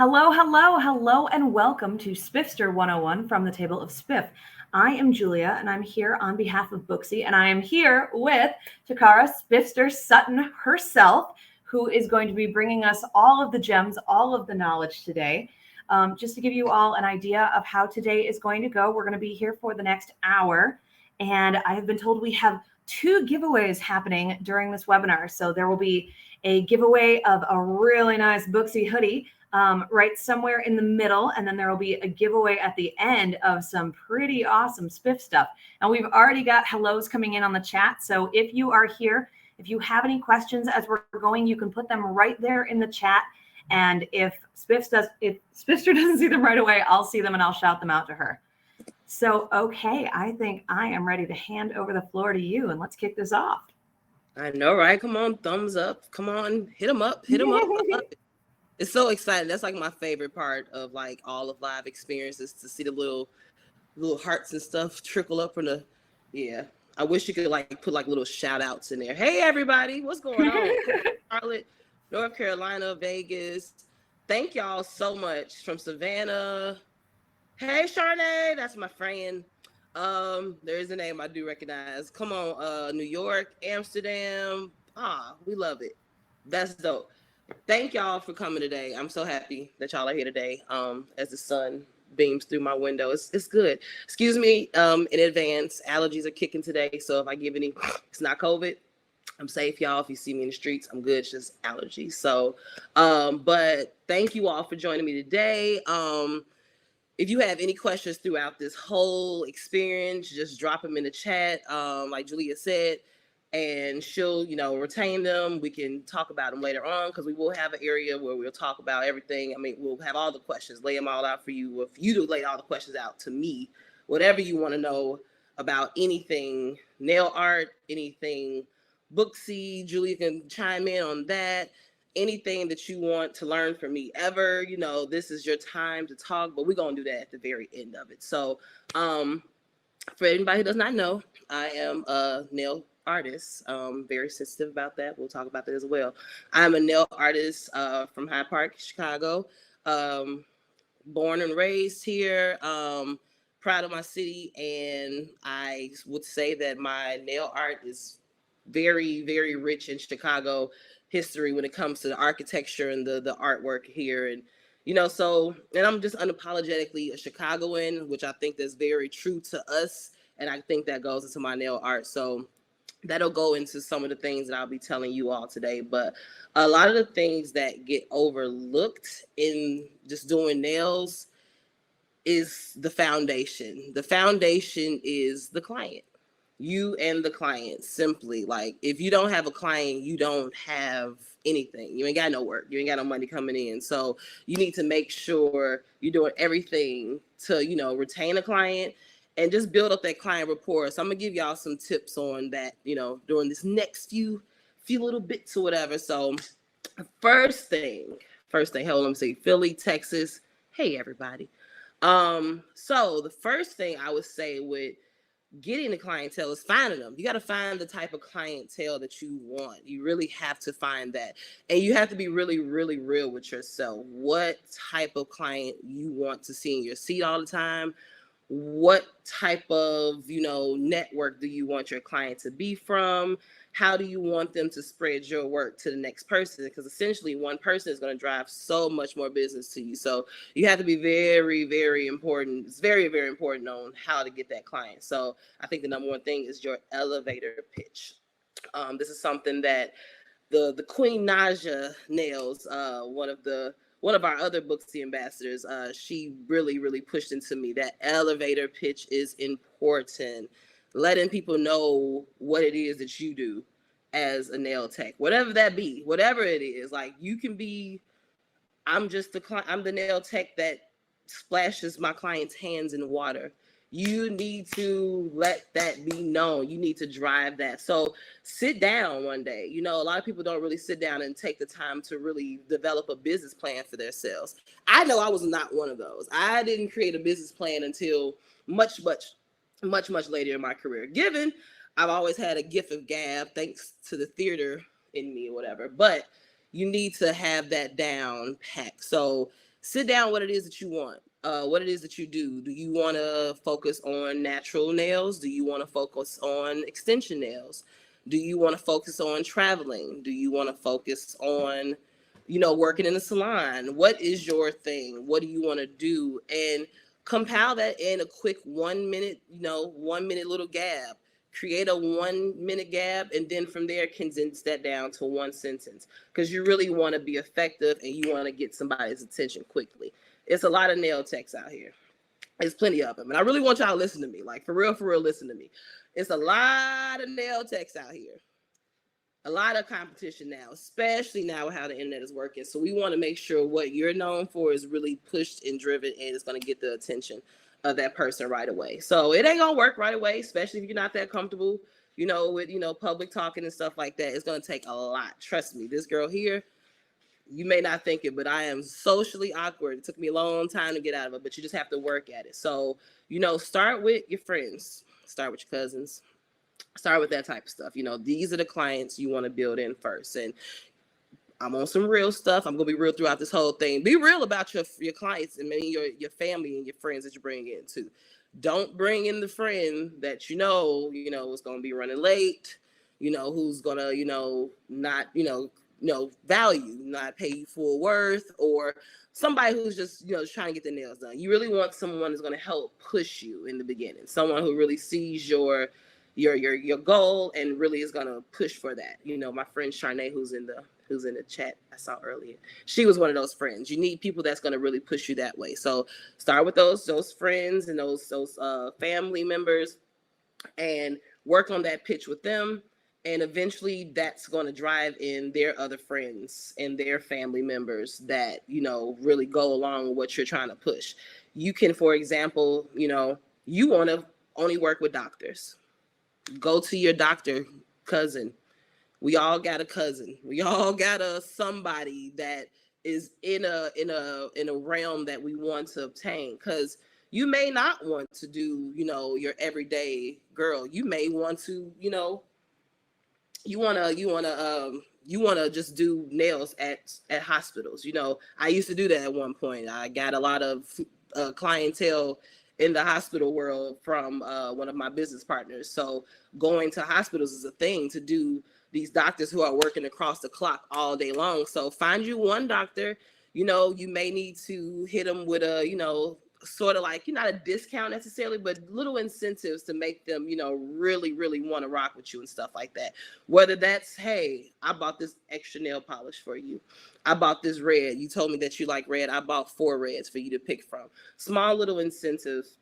Hello, hello, hello, and welcome to Spifster 101 from the table of Spif. I am Julia, and I'm here on behalf of Booksy, and I am here with Takara Spifster Sutton herself, who is going to be bringing us all of the gems, all of the knowledge today. Just to give you all an idea of how today is going to go, we're going to be here for the next hour, and I have been told we have two giveaways happening during this webinar. So there will be a giveaway of a really nice Booksy hoodie right somewhere in the middle. And then there will be a giveaway at the end of some pretty awesome Spif stuff. And we've already got hellos coming in on the chat. So if you are here, if you have any questions as we're going, you can put them right there in the chat. And if Spifster doesn't see them right away, I'll see them and I'll shout them out to her. So, okay, I think I am ready to hand over the floor to you, and let's kick this off. I know, right? Come on, thumbs up. Come on, hit them up. Hit them up. It's so exciting. That's like my favorite part of like all of live experiences, to see the little hearts and stuff trickle up from the. Yeah, I wish you could like put like little shout outs in there. Hey everybody, what's going on? Charlotte, North Carolina, Vegas. Thank y'all so much from Savannah. Hey Charnay, that's my friend. There is a name I do recognize. Come on, New York, Amsterdam. We love it. That's dope. Thank y'all for coming today. I'm so happy that y'all are here today. As the sun beams through my window, it's good. Excuse me, in advance. Allergies are kicking today, so if I give any, it's not COVID. I'm safe, y'all. If you see me in the streets, I'm good. It's just allergies. So, but thank you all for joining me today. If you have any questions throughout this whole experience, just drop them in the chat, like Julia said, and she'll, retain them. We can talk about them later on, because we will have an area where we'll talk about everything. I mean, we'll have all the questions, lay them all out for you. If you do lay all the questions out to me, whatever you want to know about anything nail art, anything Booksy, Julia can chime in on that. Anything that you want to learn from me ever, this is your time to talk, but we're going to do that at the very end of it. So for anybody who does not know, I am a nail artist. Very sensitive about that. We'll talk about that as well. I'm a nail artist from Hyde Park, Chicago. Born and raised here. Proud of my city, and I would say that my nail art is very, very rich in Chicago history when it comes to the architecture and the artwork here. And and I'm just unapologetically a Chicagoan, which I think that's very true to us, and I think that goes into my nail art. So that'll go into some of the things that I'll be telling you all today. But a lot of the things that get overlooked in just doing nails is the foundation. The foundation is the client. You and the client. Simply, like, if you don't have a client, you don't have anything. You ain't got no work. You ain't got no money coming in. So you need to make sure you're doing everything to, retain a client and just build up that client rapport. So I'm gonna give y'all some tips on that, during this next few little bits or whatever. So first thing, hold on, let me see. Philly, Texas. Hey everybody. So the first thing I would say with getting the clientele is finding them. You got to find the type of clientele that you want. You really have to find that. And you have to be really, really real with yourself. What type of client you want to see in your seat all the time? What type of, network do you want your client to be from? How do you want them to spread your work to the next person? Because essentially one person is going to drive so much more business to you. So you have to be very, very important. It's very, very important on how to get that client. So I think the number one thing is your elevator pitch. This is something that the Queen Naja Nails, one of our other Booksy ambassadors, she really, really pushed into me. That elevator pitch is important. Letting people know what it is that you do as a nail tech, whatever that be, whatever it is. Like, you can be, I'm the nail tech that splashes my client's hands in water. You need to let that be known. You need to drive that. So sit down one day. A lot of people don't really sit down and take the time to really develop a business plan for themselves. I know I was not one of those. I didn't create a business plan until much later in my career. Given I've always had a gift of gab, thanks to the theater in me or whatever. But you need to have that down packed. So sit down what it is that you want, what it is that you do. Do you want to focus on natural nails? Do you want to focus on extension nails? Do you want to focus on traveling? Do you want to focus on, working in a salon? What is your thing? What do you want to do? And compile that in a quick 1 minute, 1 minute little gab. Create a 1 minute gab, and then from there condense that down to one sentence, because you really want to be effective and you want to get somebody's attention quickly. It's a lot of nail techs out here. There's plenty of them, and I really want y'all to listen to me. Like, for real, listen to me. It's a lot of nail techs out here. A lot of competition now, especially now how the internet is working. So we want to make sure what you're known for is really pushed and driven, and it's going to get the attention of that person right away. So it ain't gonna work right away, especially if you're not that comfortable, with public talking and stuff like that. It's gonna take a lot. Trust me, this girl here, you may not think it, but I am socially awkward. It took me a long time to get out of it, but you just have to work at it. So, start with your friends, start with your cousins, start with that type of stuff. These are the clients you want to build in first. And I'm on some real stuff. I'm gonna be real throughout this whole thing. Be real about your clients and maybe your family and your friends that you bring in too. Don't bring in the friend that is gonna be running late, who's gonna not value, not pay you full worth, or somebody who's just trying to get their nails done. You really want someone who's gonna help push you in the beginning. Someone who really sees your goal and really is gonna push for that. My friend Charnay, who's in the chat I saw earlier, she was one of those friends. You need people that's gonna really push you that way. So start with those friends and those family members, and work on that pitch with them. And eventually that's going to drive in their other friends and their family members that, really go along with what you're trying to push. You can, for example, you want to only work with doctors. Go to your doctor cousin. We all got a cousin. We all got somebody that is in a realm that we want to obtain, because you may not want to do, your everyday girl. You may want to, you want to just do nails at hospitals. I used to do that at one point. I got a lot of clientele in the hospital world from one of my business partners. So going to hospitals is a thing to do. These doctors who are working across the clock all day long. So find you one doctor. You may need to hit them with a sort of like, not a discount necessarily, but little incentives to make them, really, really want to rock with you and stuff like that. Whether that's, hey, I bought this extra nail polish for you. I bought this red. You told me that you like red. I bought 4 reds for you to pick from. Small little incentives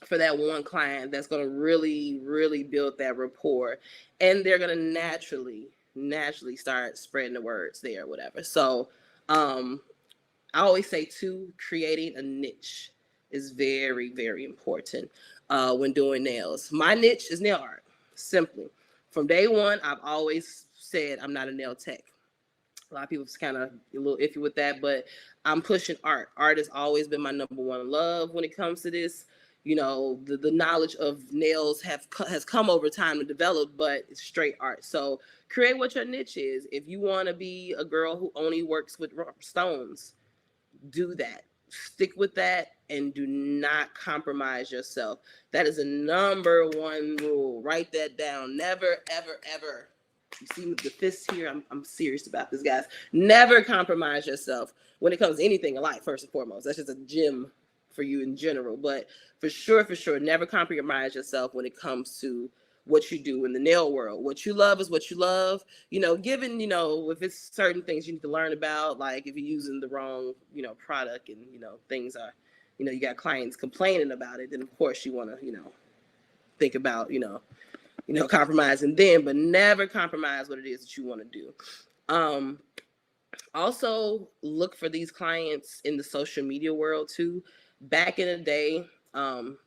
for that one client that's going to really, really build that rapport. And they're going to naturally start spreading the words there or whatever. So I always say too, creating a niche is very, very important when doing nails. My niche is nail art, simply. From day one, I've always said I'm not a nail tech. A lot of people's kind of a little iffy with that, but I'm pushing art. Art has always been my number one love when it comes to this. The knowledge of nails has come over time to develop, but it's straight art. So create what your niche is. If you want to be a girl who only works with stones, do that. Stick with that and do not compromise yourself. That is a number one rule. Write that down. Never, ever, ever. You see the fists here? I'm serious about this, guys. Never compromise yourself when it comes to anything in life, first and foremost. That's just a gem for you in general. But for sure, never compromise yourself when it comes to what you do in the nail world. What you love is what you love. Given, if it's certain things you need to learn about, like if you're using the wrong, product and, things are, you got clients complaining about it, then of course you want to, think about, compromising then, but never compromise what it is that you want to do. Also look for these clients in the social media world too. Back in the day,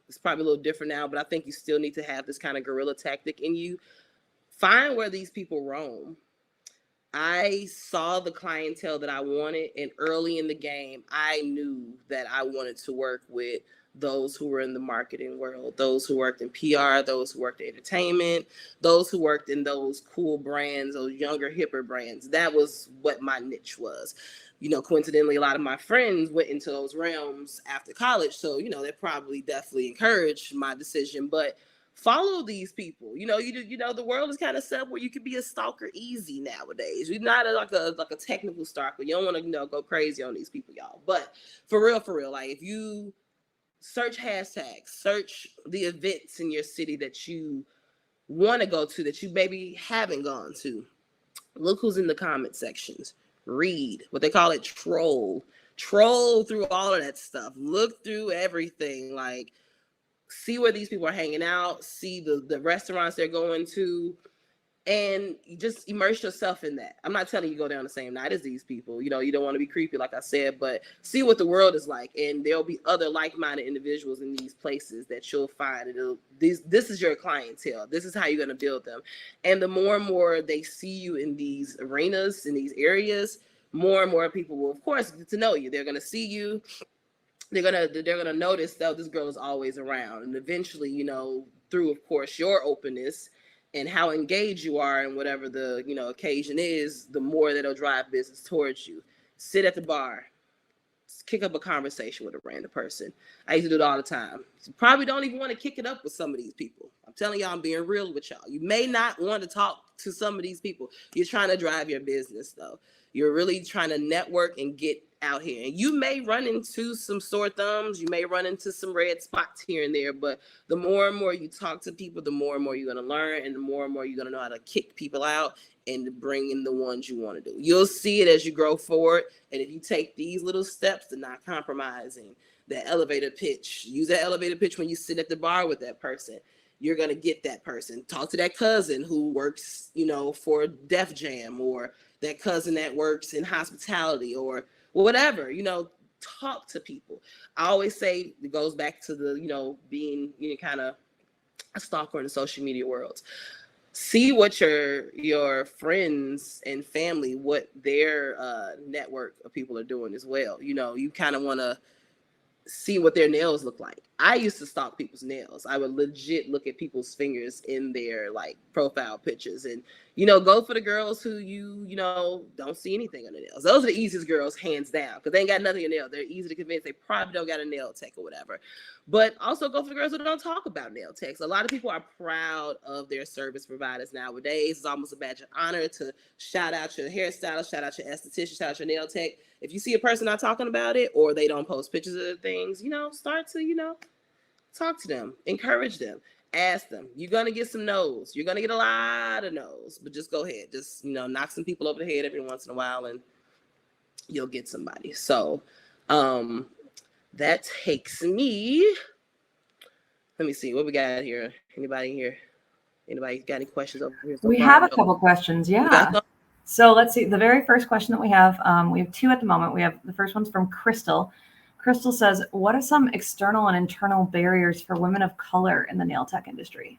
it's probably a little different now, but I think you still need to have this kind of guerrilla tactic in you. Find where these people roam. I saw the clientele that I wanted, and early in the game, I knew that I wanted to work with those who were in the marketing world, those who worked in PR, those who worked in entertainment, those who worked in those cool brands, those younger, hipper brands. That was what my niche was. coincidentally, a lot of my friends went into those realms after college. So, that probably definitely encouraged my decision. But follow these people. The world is kind of set where you can be a stalker easy nowadays. You're not like a technical stalker. You don't want to, go crazy on these people, y'all. But for real, like if you search hashtags, search the events in your city that you want to go to that you maybe haven't gone to. Look who's in the comment sections. Read what they call it, troll through all of that stuff. Look through everything, like see where these people are hanging out, see the restaurants they're going to, and just immerse yourself in that. I'm not telling you go down the same night as these people. You don't want to be creepy, like I said, but see what the world is like, and there'll be other like-minded individuals in these places that you'll find. This is your clientele. This is how you're going to build them. And the more and more they see you in these arenas, in these areas, more and more people will, of course, get to know you. They're going to see you. They're gonna notice that this girl is always around, and eventually, through, of course, your openness and how engaged you are in whatever the occasion is, the more that'll drive business towards you. Sit at the bar, kick up a conversation with a random person. I used to do it all the time. You probably don't even want to kick it up with some of these people. I'm telling y'all, I'm being real with y'all. You may not want to talk to some of these people. You're trying to drive your business, though. You're really trying to network and get out here. And you may run into some sore thumbs. You may run into some red spots here and there. But the more and more you talk to people, the more and more you're going to learn. And the more and more you're going to know how to kick people out and bring in the ones you want to do. You'll see it as you grow forward. And if you take these little steps to not compromising, that elevator pitch, use that elevator pitch when you sit at the bar with that person. You're going to get that person. Talk to that cousin who works, for Def Jam, or that cousin that works in hospitality, or whatever, talk to people. I always say it goes back to the, being, kind of a stalker in the social media world. See what your friends and family, what their network of people are doing as well. You kind of want to see what their nails look like. I used to stalk people's nails. I would legit look at people's fingers in their profile pictures, and go for the girls who you don't see anything on the nails. Those are the easiest girls, hands down, because they ain't got nothing in nail. They're easy to convince. They probably don't got a nail tech or whatever. But also go for the girls who don't talk about nail techs. A lot of people are proud of their service providers nowadays. It's almost a badge of honor to shout out your hairstylist, shout out your esthetician, shout out your nail tech. If you see a person not talking about it, or they don't post pictures of the things, start to, talk to them, encourage them, ask them. You're going to get some no's. You're going to get a lot of no's, but just go ahead. Just, knock some people over the head every once in a while, and you'll get somebody. So that takes me, let me see what we got here. Anybody here? Anybody got any questions over here? We have a couple questions. Yeah. So let's see. The very first question that we have two at the moment. We have the first one's from Crystal. Crystal says, what are some external and internal barriers for women of color in the nail tech industry?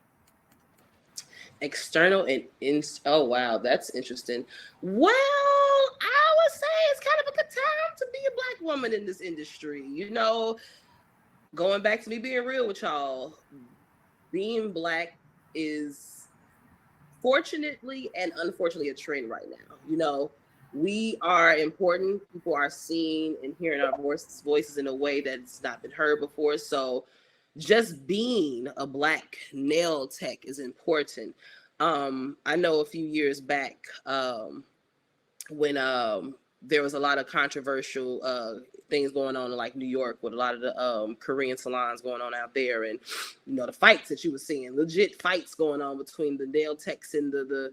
External and oh, wow, that's interesting. Well, I would say it's kind of a good time to be a Black woman in this industry. Going back to me being real with y'all, being Black is fortunately and unfortunately a trend right now. We are important. People are seeing and hearing our voices in a way that's not been heard before. So just being a Black nail tech is important. I know a few years back when there was a lot of controversial things going on in New York, with a lot of the Korean salons going on out there, and the fights that you were seeing, legit fights going on between the nail techs and the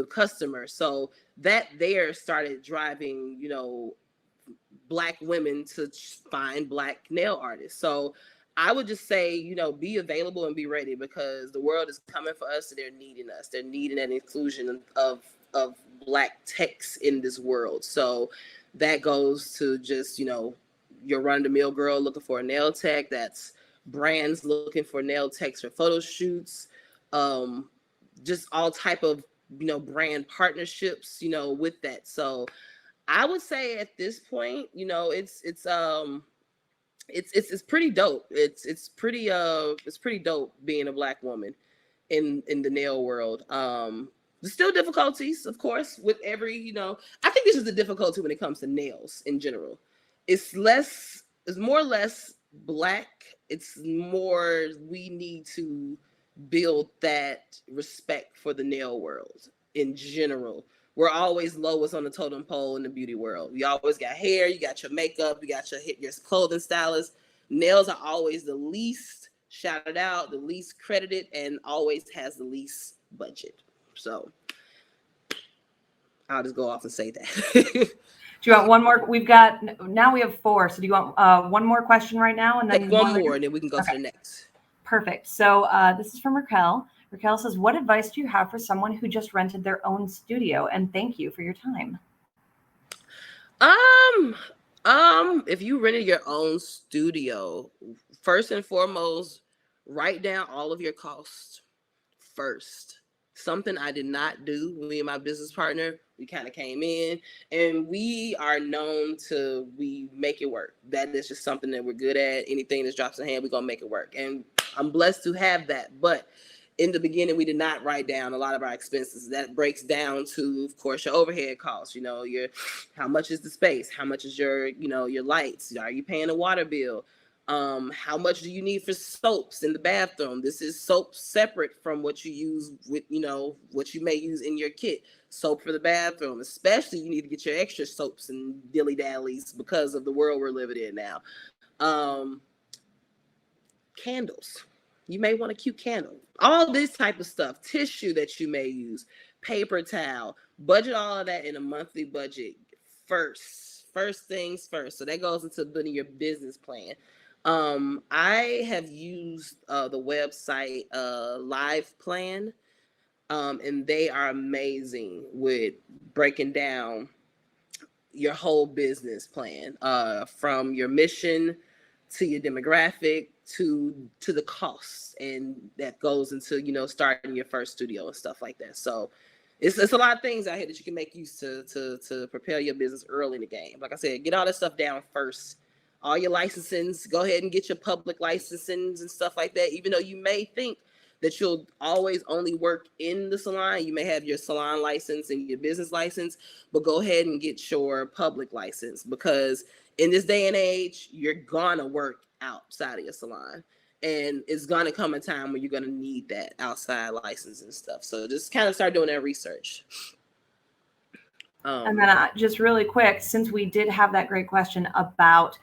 customer. So that there started driving Black women to find Black nail artists. So I would just say, be available and be ready, because the world is coming for us, and they're needing us. They're needing an inclusion of Black techs in this world. So that goes to just, your run-of-the-mill girl looking for a nail tech. That's brands looking for nail techs for photo shoots. Just all type of, brand partnerships, with that. So I would say at this point, it's pretty dope. It's pretty dope being a Black woman in the nail world. There's still difficulties, of course, with every, I think this is the difficulty when it comes to nails in general. It's more or less black. It's more, we need to build that respect for the nail world in general. We're always lowest on the totem pole in the beauty world. You always got hair, you got your makeup, you got your clothing stylist. Nails are always the least shouted out, the least credited, and always has the least budget. So I'll just go off and say that. Do you want one more? We have 4. So do you want one more question right now? And then take one more, and then we can go to the next. Perfect. So this is from Raquel. Raquel says, what advice do you have for someone who just rented their own studio? And thank you for your time. If you rented your own studio, first and foremost, write down all of your costs first. Something I did not do. Me and my business partner, we kind of came in, and we are known to, we make it work. That is just something that we're good at. Anything that drops in hand, we're going to make it work. And I'm blessed to have that. But in the beginning, we did not write down a lot of our expenses. That breaks down to, of course, your overhead costs. How much is the space? How much is your lights? Are you paying a water bill? How much do you need for soaps in the bathroom? This is soap separate from what you use with, what you may use in your kit. Soap for the bathroom, especially you need to get your extra soaps and dilly dallies because of the world we're living in now. Candles. You may want a cute candle. All this type of stuff. Tissue that you may use. Paper towel. Budget all of that in a monthly budget first. First things first. So that goes into building your business plan. I have used the website Live Plan, and they are amazing with breaking down your whole business plan, from your mission to your demographic to the costs, and that goes into starting your first studio and stuff like that. So it's a lot of things out here that you can make use to prepare your business early in the game. Like I said, get all that stuff down first. All your licensings, go ahead and get your public licensings and stuff like that. Even though you may think that you'll always only work in the salon, you may have your salon license and your business license, but go ahead and get your public license, because in this day and age, you're gonna work outside of your salon, and it's gonna come a time when you're gonna need that outside license and stuff. So just kind of start doing that research. And then just really quick, since we did have that great question about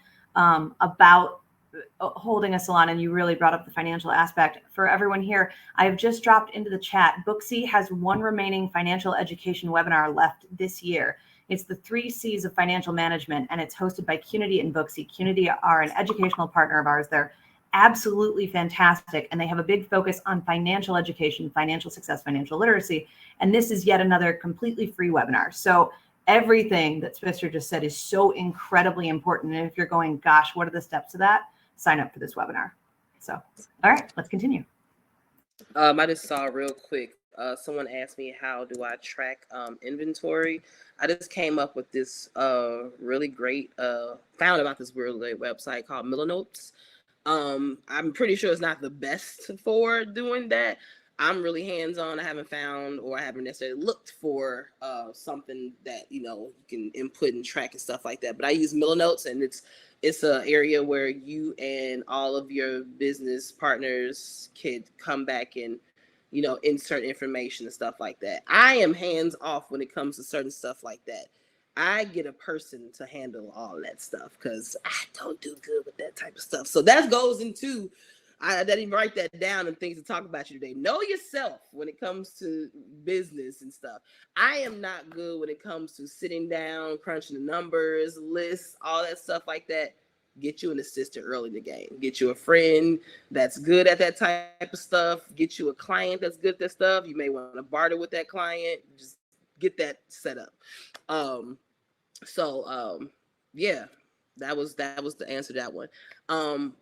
holding a salon, and you really brought up the financial aspect for everyone here, I have just dropped into the chat. Booksy has one remaining financial education webinar left this year. It's the 3 C's of financial management, and it's hosted by Cunity and Booksy. Cunity are an educational partner of ours. They're absolutely fantastic, and they have a big focus on financial education, financial success, financial literacy. And this is yet another completely free webinar. So everything that Spifster just said is so incredibly important. And if you're going, gosh, what are the steps to that? Sign up for this webinar. So, all right, let's continue. I just saw real quick, someone asked me, how do I track inventory? I just came up with this really great, found about this really great website called Millinotes. I'm pretty sure it's not the best for doing that. I'm really hands-on. I haven't found, or I haven't necessarily looked for something that you can input and track and stuff like that. But I use Millinotes, and it's an area where you and all of your business partners could come back and insert information and stuff like that. I am hands off when it comes to certain stuff like that. I get a person to handle all that stuff because I don't do good with that type of stuff. So that goes into, I didn't even write that down and things to talk about you today. Know yourself when it comes to business and stuff. I am not good when it comes to sitting down, crunching the numbers, lists, all that stuff like that. Get you an assistant early in the game. Get you a friend that's good at that type of stuff. Get you a client that's good at that stuff. You may want to barter with that client. Just get that set up. Yeah, that was the answer to that one.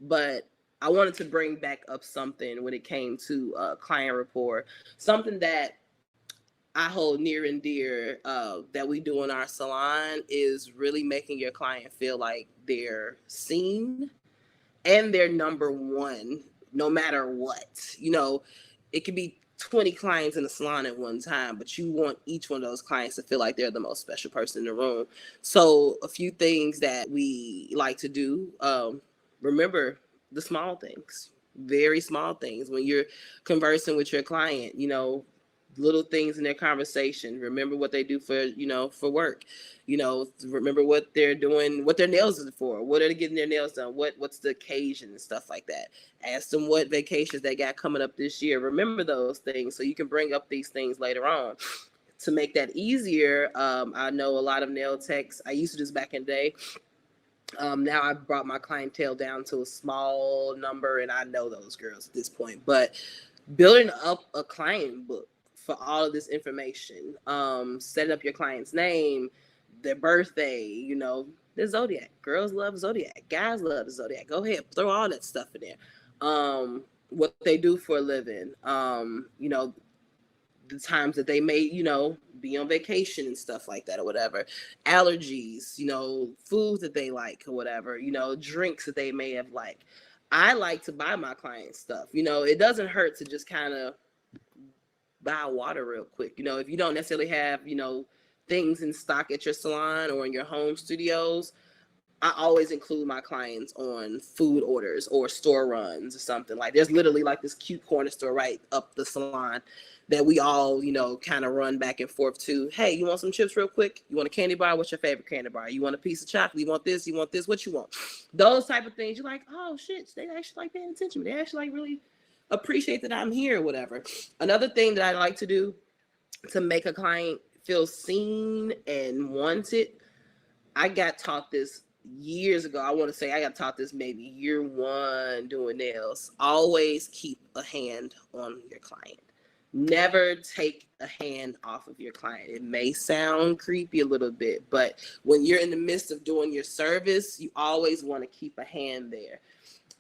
But I wanted to bring back up something when it came to client rapport, something that I hold near and dear that we do in our salon is really making your client feel like they're seen and they're number one, no matter what. It could be 20 clients in the salon at one time, but you want each one of those clients to feel like they're the most special person in the room. So a few things that we like to do, remember the small things, very small things. When you're conversing with your client, you know, little things in their conversation. Remember what they do for, you know, for work. You know, remember what they're doing, what their nails are for, what are they getting their nails done, what's the occasion and stuff like that. Ask them what vacations they got coming up this year. Remember those things so you can bring up these things later on. To make that easier, I know a lot of nail techs. I used to do this back in the day. Now I've brought my clientele down to a small number, and I know those girls at this point. But building up a client book for all of this information, setting up your client's name, their birthday, you know, the zodiac. Girls love zodiac. Guys love the zodiac. Go ahead, throw all that stuff in there. What they do for a living. You know, the times that they may, you know, be on vacation and stuff like that or whatever. Allergies, you know, foods that they like or whatever, you know, drinks that they may have liked. I like to buy my clients stuff. You know, it doesn't hurt to just kind of buy water real quick. You know, if you don't necessarily have, you know, things in stock at your salon or in your home studios, I always include my clients on food orders or store runs or something. Like there's literally like this cute corner store right up the salon that we all, you know, kind of run back and forth to. Hey, you want some chips real quick? You want a candy bar? What's your favorite candy bar? You want a piece of chocolate? You want this? You want this? What you want? Those type of things. You're like, oh shit, they actually like paying attention. They actually like really appreciate that I'm here or whatever. Another thing that I like to do to make a client feel seen and wanted, I got taught this years ago. I want to say I got taught this maybe year one doing nails. Always keep a hand on your client. Never take a hand off of your client. It may sound creepy a little bit, but when you're in the midst of doing your service, you always want to keep a hand there.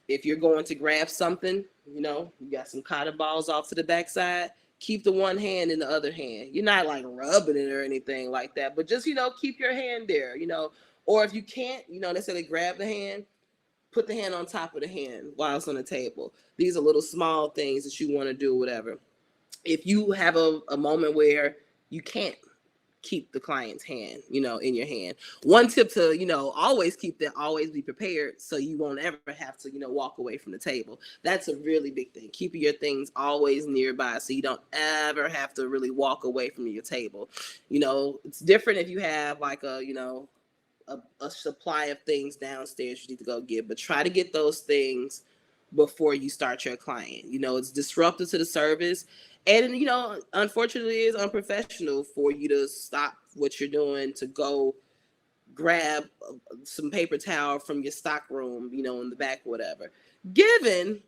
If you're going to grab something, you know, you got some cotton balls off to the backside, keep the one hand in the other hand. You're not like rubbing it or anything like that, but just, you know, keep your hand there, you know. Or if you can't, you know, necessarily grab the hand, put the hand on top of the hand while it's on the table. These are little small things that you want to do, whatever. If you have a moment where you can't keep the client's hand, you know, in your hand, one tip to, you know, always keep that, always be prepared so you won't ever have to, you know, walk away from the table. That's a really big thing. Keeping your things always nearby so you don't ever have to really walk away from your table. You know, it's different if you have like a, you know, a supply of things downstairs you need to go get, but try to get those things before you start your client. You know, it's disruptive to the service. And, you know, unfortunately, it's unprofessional for you to stop what you're doing to go grab some paper towel from your stock room, you know, in the back, whatever. Given,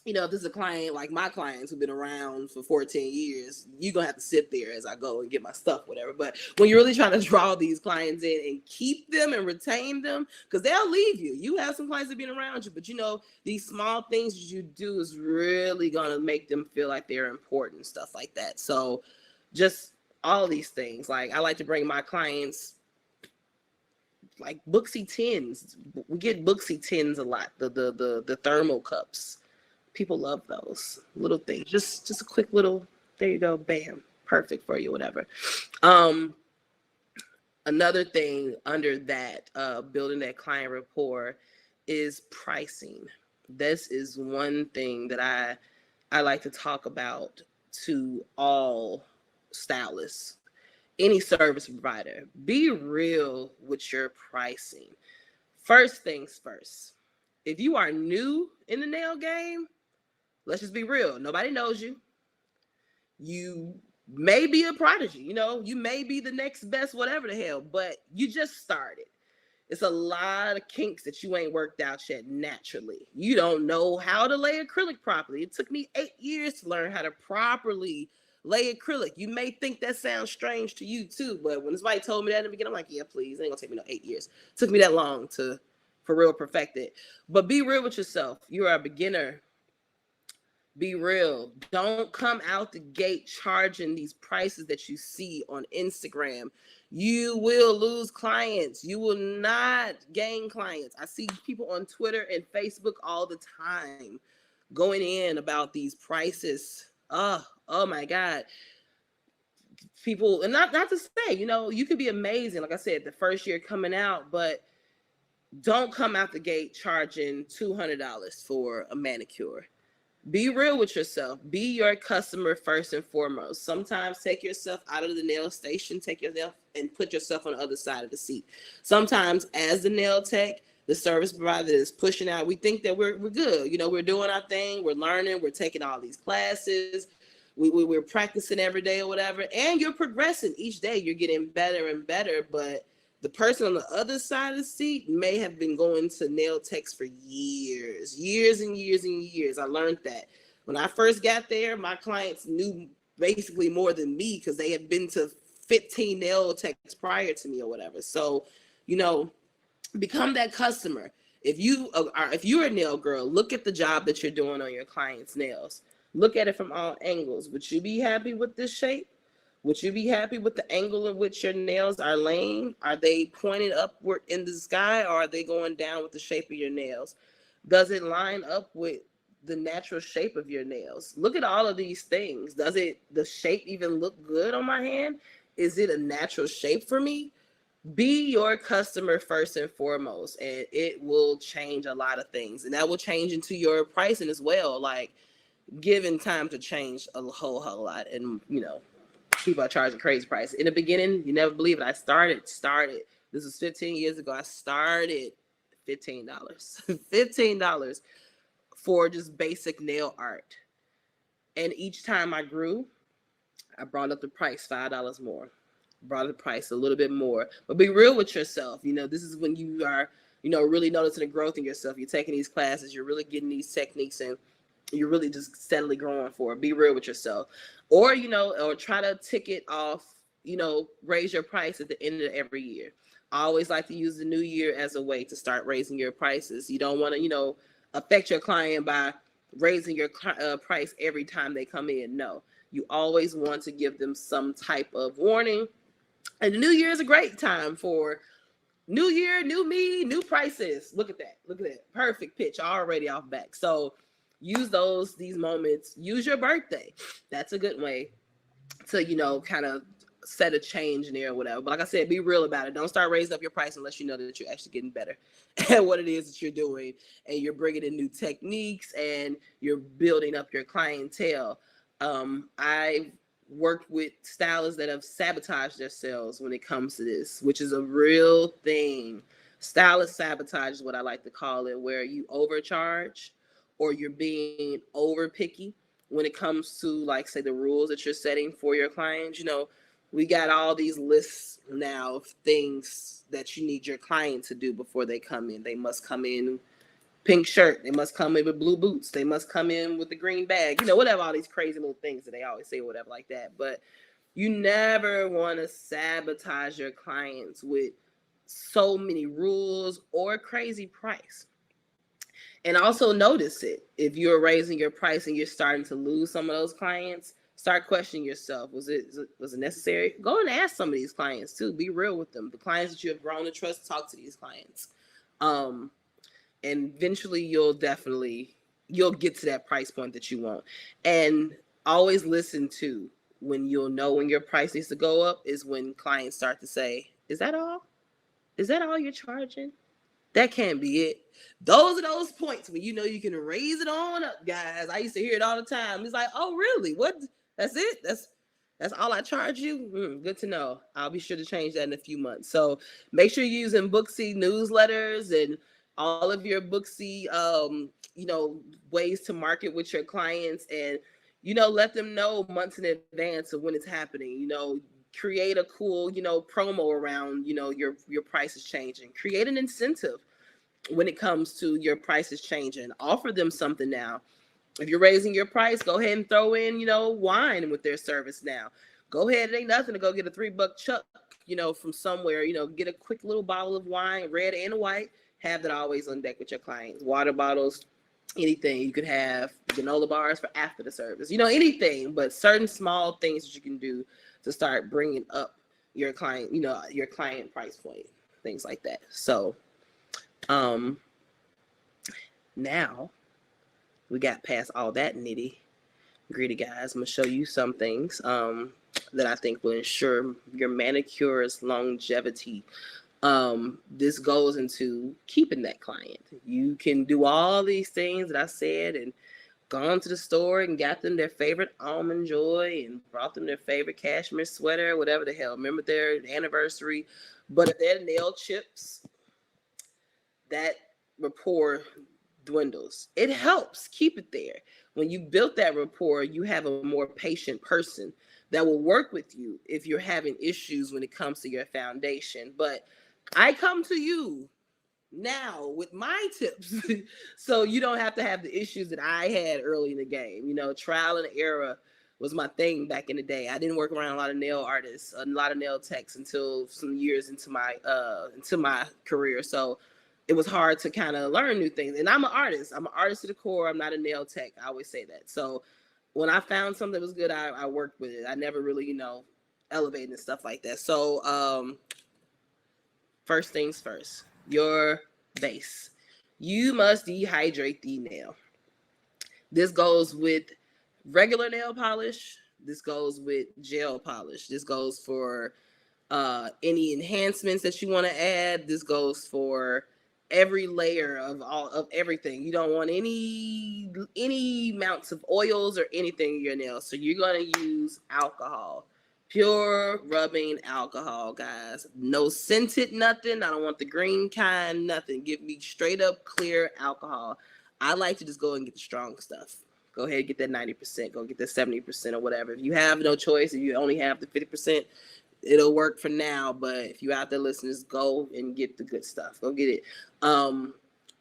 you know, if this is a client like my clients who've been around for 14 years, you're going to have to sit there as I go and get my stuff, whatever. But when you're really trying to draw these clients in and keep them and retain them, because they'll leave you. You have some clients that have been around you, but, you know, these small things that you do is really going to make them feel like they're important, stuff like that. So just all of these things. Like I like to bring my clients like Booksy tins. We get Booksy tins a lot, the thermal cups. People love those little things. Just a quick little, there you go, bam, perfect for you, whatever. Another thing under that, building that client rapport is pricing. This is one thing that I like to talk about to all stylists, any service provider. Be real with your pricing. First things first. If you are new in the nail game, let's just be real. Nobody knows you. You may be a prodigy, you know, you may be the next best, whatever the hell, but you just started. It's a lot of kinks that you ain't worked out yet naturally. You don't know how to lay acrylic properly. It took me 8 years to learn how to properly lay acrylic. You may think that sounds strange to you too, but when somebody told me that in the beginning, I'm like, yeah, please, it ain't gonna take me no 8 years. It took me that long to, for real, perfect it. But be real with yourself. You are a beginner. Be real. Don't come out the gate charging these prices that you see on Instagram. You will lose clients. You will not gain clients. I see people on Twitter and Facebook all the time going in about these prices. Oh my God. People, and not to say, you could be amazing, like I said, the first year coming out, but don't come out the gate charging $200 for a manicure. Be real with yourself. Be your customer first and foremost. Sometimes take yourself out of the nail station, take yourself and put yourself on the other side of the seat. Sometimes as the nail tech, the service provider is pushing out, we think that we're good. We're doing our thing, we're learning, we're taking all these classes, we're practicing every day or whatever, and you're progressing each day. You're getting better and better, but the person on the other side of the seat may have been going to nail techs for years and years and years. I learned that. When I first got there, my clients knew basically more than me because they had been to 15 nail techs prior to me or whatever. So, become that customer. If you're a nail girl, look at the job that you're doing on your client's nails. Look at it from all angles. Would you be happy with this shape? Would you be happy with the angle in which your nails are laying? Are they pointed upward in the sky, or are they going down with the shape of your nails? Does it line up with the natural shape of your nails? Look at all of these things. Does the shape even look good on my hand? Is it a natural shape for me? Be your customer first and foremost, and it will change a lot of things. And that will change into your pricing as well. Like, given time to change a whole lot. And, people are charging crazy prices. In the beginning, you never believe it. I started. This was 15 years ago. I started $15. $15 for just basic nail art. And each time I grew, I brought up the price $5 more. Brought up the price a little bit more. But be real with yourself. This is when you are, really noticing the growth in yourself. You're taking these classes, you're really getting these techniques, and you're really just steadily growing for it. Be real with yourself. Or, or try to tick it off, raise your price at the end of every year. I always like to use the new year as a way to start raising your prices. You don't want to, affect your client by raising your price every time they come in. No, you always want to give them some type of warning. And the new year is a great time for new year, new me, new prices. Look at that. Perfect pitch already off back. So use these moments. Use your birthday. That's a good way to, kind of set a change in there or whatever. But like I said, be real about it. Don't start raising up your price unless you know that you're actually getting better at what it is that you're doing, and you're bringing in new techniques, and you're building up your clientele. I've worked with stylists that have sabotaged themselves when it comes to this, which is a real thing. Stylist sabotage is what I like to call it, where you overcharge or you're being over picky when it comes to, like, say, the rules that you're setting for your clients. We got all these lists now of things that you need your client to do before they come in. They must come in pink shirt. They must come in with blue boots. They must come in with the green bag. Whatever, all these crazy little things that they always say, whatever like that. But you never want to sabotage your clients with so many rules or crazy price. And also notice it. If you're raising your price and you're starting to lose some of those clients, start questioning yourself. Was it necessary? Go and ask some of these clients too. Be real with them. The clients that you have grown to trust, talk to these clients. And eventually you'll get to that price point that you want. And always listen to when you'll know when your price needs to go up is when clients start to say, is that all? Is that all you're charging? That can't be it. Those are those points when you can raise it on up, guys. I used to hear it all the time. It's like, oh, really? What? That's it? That's all I charge you? Good to know. I'll be sure to change that in a few months. So make sure you're using Booksy newsletters and all of your Booksy, ways to market with your clients, and, let them know months in advance of when it's happening. Create a cool, promo around, your prices changing. Create an incentive when it comes to your prices changing. Offer them something now. If you're raising your price, go ahead and throw in, wine with their service now. Go ahead. It ain't nothing to go get a $3 chuck, from somewhere, get a quick little bottle of wine, red and white. Have that always on deck with your clients. Water bottles, anything. You could have granola bars for after the service, anything, but certain small things that you can do to start bringing up your client, your client price point, things like that. So, now we got past all that nitty Greedy guys, I'm gonna show you some things that I think will ensure your manicure's longevity. This goes into keeping that client. You can do all these things that I said and gone to the store and got them their favorite almond joy and brought them their favorite cashmere sweater, whatever the hell. Remember their anniversary. But if their nail chips, that rapport dwindles. It helps keep it there. When you built that rapport, you have a more patient person that will work with you if you're having issues when it comes to your foundation. But I come to you now with my tips so you don't have to have the issues that I had early in the game. You know, trial and error was my thing back in the day. I didn't work around a lot of nail artists, a lot of nail techs until some years into my career. So it was hard to kind of learn new things. And I'm an artist. I'm an artist to the core. I'm not a nail tech. I always say that. So when I found something that was good, I worked with it. I never really, elevated and stuff like that. So first things first, your base. You must dehydrate the nail. This goes with regular nail polish. This goes with gel polish. This goes for any enhancements that you want to add. This goes for every layer of everything. You don't want any amounts of oils or anything in your nails. So you're going to use alcohol. Pure rubbing alcohol, guys. No scented nothing. I don't want the green kind, nothing. Give me straight up clear alcohol. I like to just go and get the strong stuff. Go ahead and get that 90%. Go get that 70% or whatever. If you have no choice, if you only have the 50%, it'll work for now. But if you out there listening, just go and get the good stuff. Go get it.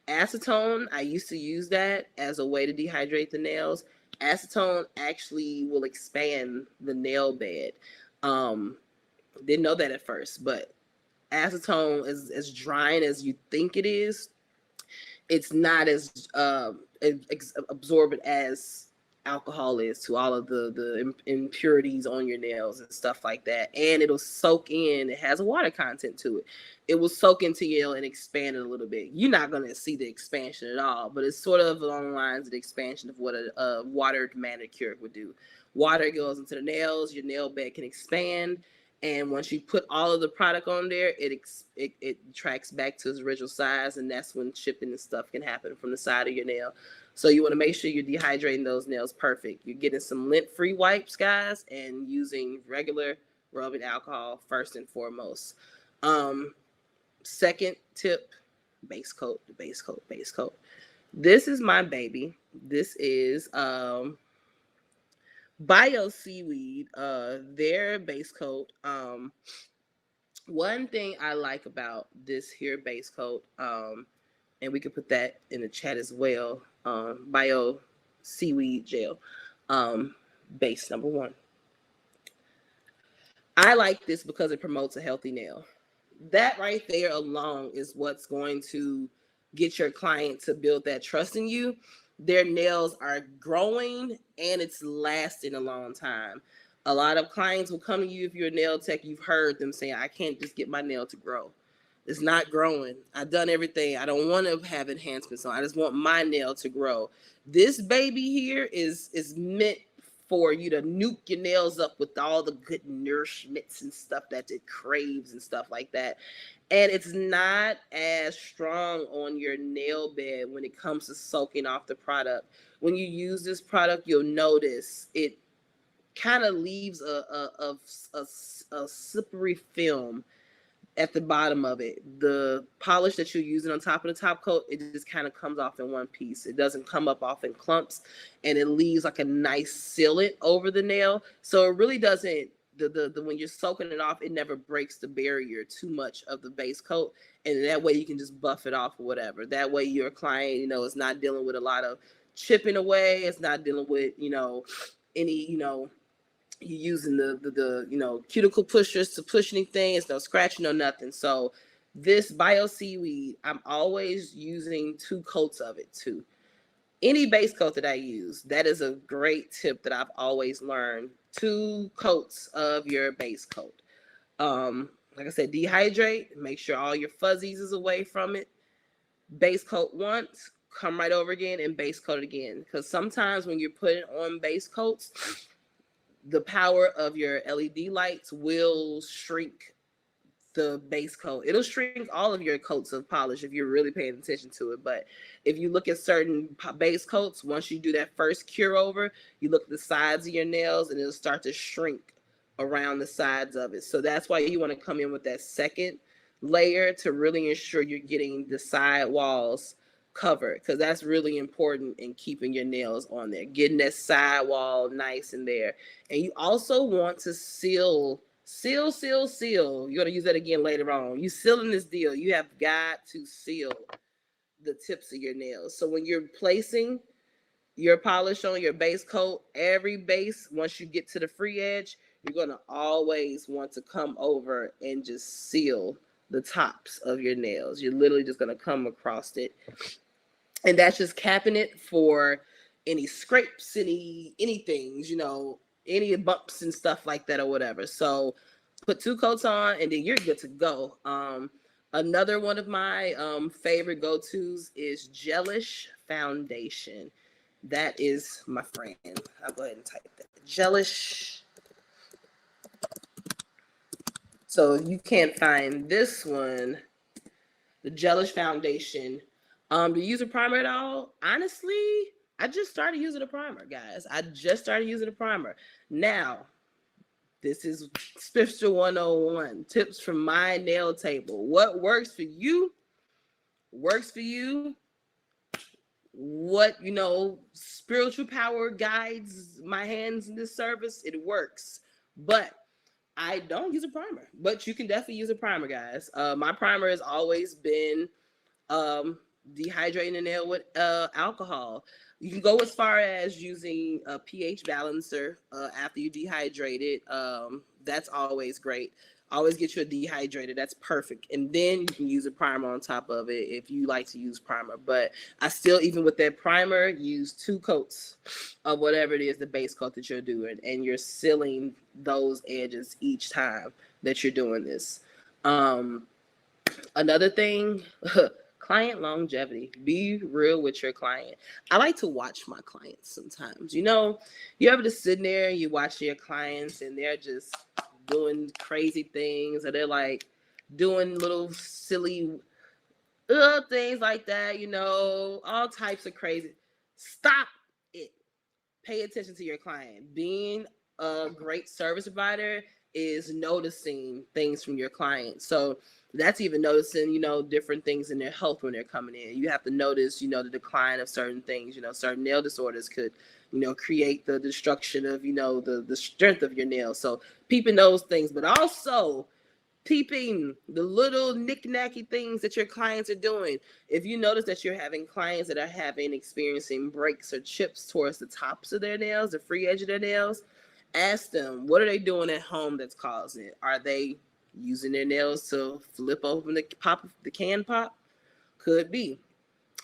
Acetone, I used to use that as a way to dehydrate the nails. Acetone actually will expand the nail bed. Didn't know that at first, but acetone is as drying as you think it is. It's not as absorbent as alcohol is to all of the impurities on your nails and stuff like that. And it'll soak in. It has a water content to it. It will soak into your nail and expand it a little bit. You're not going to see the expansion at all, but it's sort of along the lines of the expansion of what a watered manicure would do. Water goes into the nails. Your nail bed can expand. And once you put all of the product on there, it tracks back to its original size, and that's when shipping and stuff can happen from the side of your nail. So you want to make sure you're dehydrating those nails perfect. You're getting some lint-free wipes, guys, and using regular rubbing alcohol first and foremost. Second tip, base coat, the base coat, base coat. This is my baby. This is Bio Seaweed, their base coat. One thing I like about this here base coat, and we could put that in the chat as well. Bio Seaweed gel, base number one. I like this because it promotes a healthy nail. That right there alone is what's going to get your client to build that trust in you. Their nails are growing and it's lasting a long time. A lot of clients will come to you if you're a nail tech. You've heard them say, I can't just get my nail to grow. It's not growing. I've done everything. I don't want to have enhancements on. I just want my nail to grow. This baby here is meant for you to nuke your nails up with all the good nourishments and stuff that it craves and stuff like that. And it's not as strong on your nail bed when it comes to soaking off the product. When you use this product, you'll notice it kind of leaves a slippery film at the bottom of it. The polish that you're using on top of the top coat, it just kind of comes off in one piece. It doesn't come up off in clumps, and it leaves like a nice sealant over the nail. So it really doesn't, the when you're soaking it off, it never breaks the barrier too much of the base coat, and that way you can just buff it off or whatever. That way your client, is not dealing with a lot of chipping away. It's not dealing with, any, you're using the cuticle pushers to push anything. It's no scratching, no nothing. So this Bio Seaweed, I'm always using 2 coats of it too. Any base coat that I use, that is a great tip that I've always learned. 2 coats of your base coat. Like I said, dehydrate, make sure all your fuzzies is away from it. Base coat once, come right over again and base coat it again. Because sometimes when you're putting on base coats, the power of your LED lights will shrink the base coat. It'll shrink all of your coats of polish if you're really paying attention to it. But if you look at certain base coats, once you do that first cure over, you look at the sides of your nails and it'll start to shrink around the sides of it. So that's why you want to come in with that second layer to really ensure you're getting the side walls covered, because that's really important in keeping your nails on there, getting that side wall nice in there. And you also want to seal. You're going to use that again later on. You sealing this deal, you have got to seal the tips of your nails. So when you're placing your polish on your base coat, every base, once you get to the free edge, you're going to always want to come over and just seal the tops of your nails. You're literally just going to come across it. And that's just capping it for any scrapes, any things, any bumps and stuff like that or whatever. So put 2 coats on and then you're good to go. Another one of my favorite go-tos is Gelish Foundation. That is my friend. I'll go ahead and type that. Gelish. So you can't find this one, the Gelish Foundation. Do you use a primer at all? Honestly, I just started using a primer, guys. Now, this is Spifster 101, tips from my nail table. What works for you, works for you. What, spiritual power guides my hands in this service, it works. But I don't use a primer, but you can definitely use a primer, guys. My primer has always been dehydrating the nail with alcohol. You can go as far as using a pH balancer after you dehydrate it. That's always great. Always get you a dehydrator. That's perfect. And then you can use a primer on top of it if you like to use primer. But I still, even with that primer, use 2 coats of whatever it is, the base coat that you're doing. And you're sealing those edges each time that you're doing this. Another thing, client longevity. Be real with your client. I like to watch my clients sometimes. You ever just sitting there and you watch your clients and they're just doing crazy things, or they're like doing little silly things like that, all types of crazy. Stop it. Pay attention to your client. Being a great service provider is noticing things from your client. So that's even noticing, different things in their health when they're coming in. You have to notice, the decline of certain things. Certain nail disorders could, create the destruction of, the strength of your nails. So peeping those things, but also peeping the little knick-knacky things that your clients are doing. If you notice that you're having clients that are experiencing breaks or chips towards the tops of their nails, the free edge of their nails, ask them, what are they doing at home that's causing it? Are they using their nails to flip open the can pop? Could be.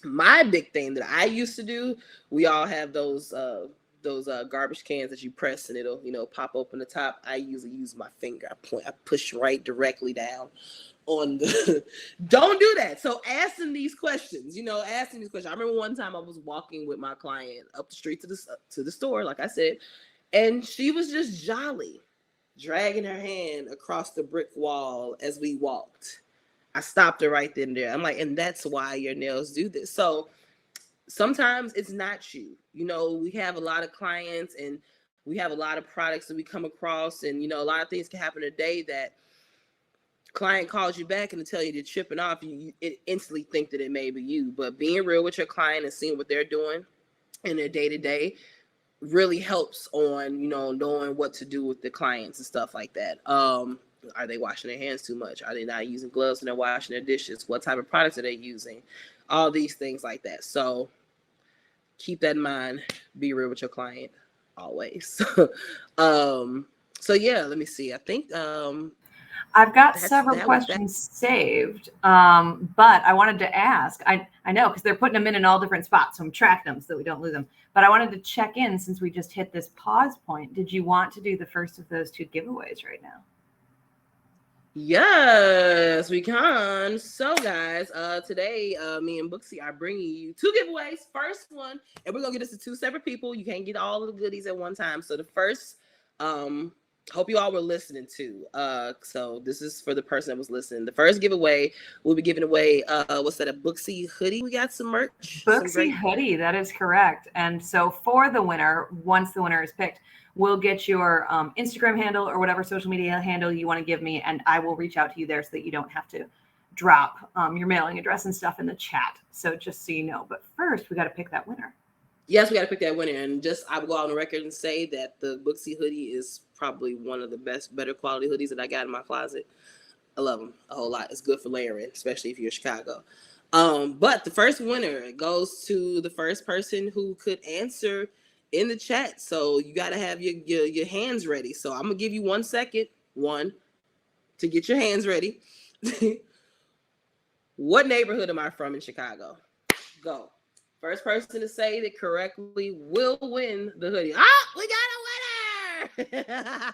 My big thing that I used to do, we all have those garbage cans that you press and it'll pop open the top. I usually use my finger. I push right directly down on the don't do that. So ask them these questions. I remember one time I was walking with my client up the street to the store, like I said, and she was just jolly, dragging her hand across the brick wall as we walked. I stopped her right then and there. I'm like, and that's why your nails do this. So sometimes it's not you. We have a lot of clients and we have a lot of products that we come across, and a lot of things can happen today that client calls you back and to tell you they're tripping off, you instantly think that it may be you. But being real with your client and seeing what they're doing in their day-to-day really helps on, knowing what to do with the clients and stuff like that. Are they washing their hands too much? Are they not using gloves when they're washing their dishes? What type of products are they using? All these things like that. So keep that in mind. Be real with your client always. So yeah, let me see. I think I've got several questions saved, but I wanted to ask. I know because they're putting them in all different spots, so I'm tracking them so that we don't lose them. But I wanted to check in since we just hit this pause point. Did you want to do the first of those 2 giveaways right now? Yes, we can. So, guys, today, me and Booksy are bringing you two giveaways. First one, and we're gonna get this to two separate people. You can't get all of the goodies at one time. So, the first, hope you all were listening to. So this is for the person that was listening. The first giveaway, we'll be giving away. What's that? A Booksy hoodie. We got some merch. Booksy hoodie. That is correct. And so, for the winner, once the winner is picked, we'll get your Instagram handle or whatever social media handle you want to give me, and I will reach out to you there so that you don't have to drop your mailing address and stuff in the chat. So just so you know. But first, we got to pick that winner. Yes, we got to pick that winner. And just I will go on the record and say that the Booksy hoodie is probably one of the better quality hoodies that I got in my closet. I love them a whole lot. It's good for layering, especially if you're in Chicago. But the first winner goes to the first person who could answer in the chat. So you got to have your hands ready. So I'm going to give you 1 second, to get your hands ready. What neighborhood am I from in Chicago? Go. First person to say it correctly will win the hoodie. Ah, we got a winner!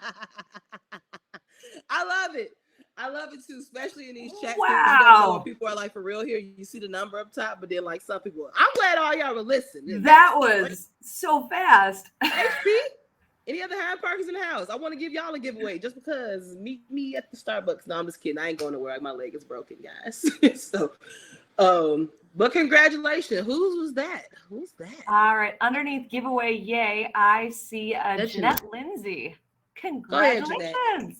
I love it. I love it too, especially in these chats. Wow. You don't know what people are like for real here. You see the number up top, but then like some people, I'm glad all y'all were listening. That was so fast. HP, any other Hyde Parkers in the house? I want to give y'all a giveaway just because meet me at the Starbucks. No, I'm just kidding. I ain't going nowhere. My leg is broken, guys. So, but congratulations. Whose was that? Who's that? All right. Underneath giveaway, yay, I see Jeanette Lindsay. Congratulations. Go ahead, Jeanette.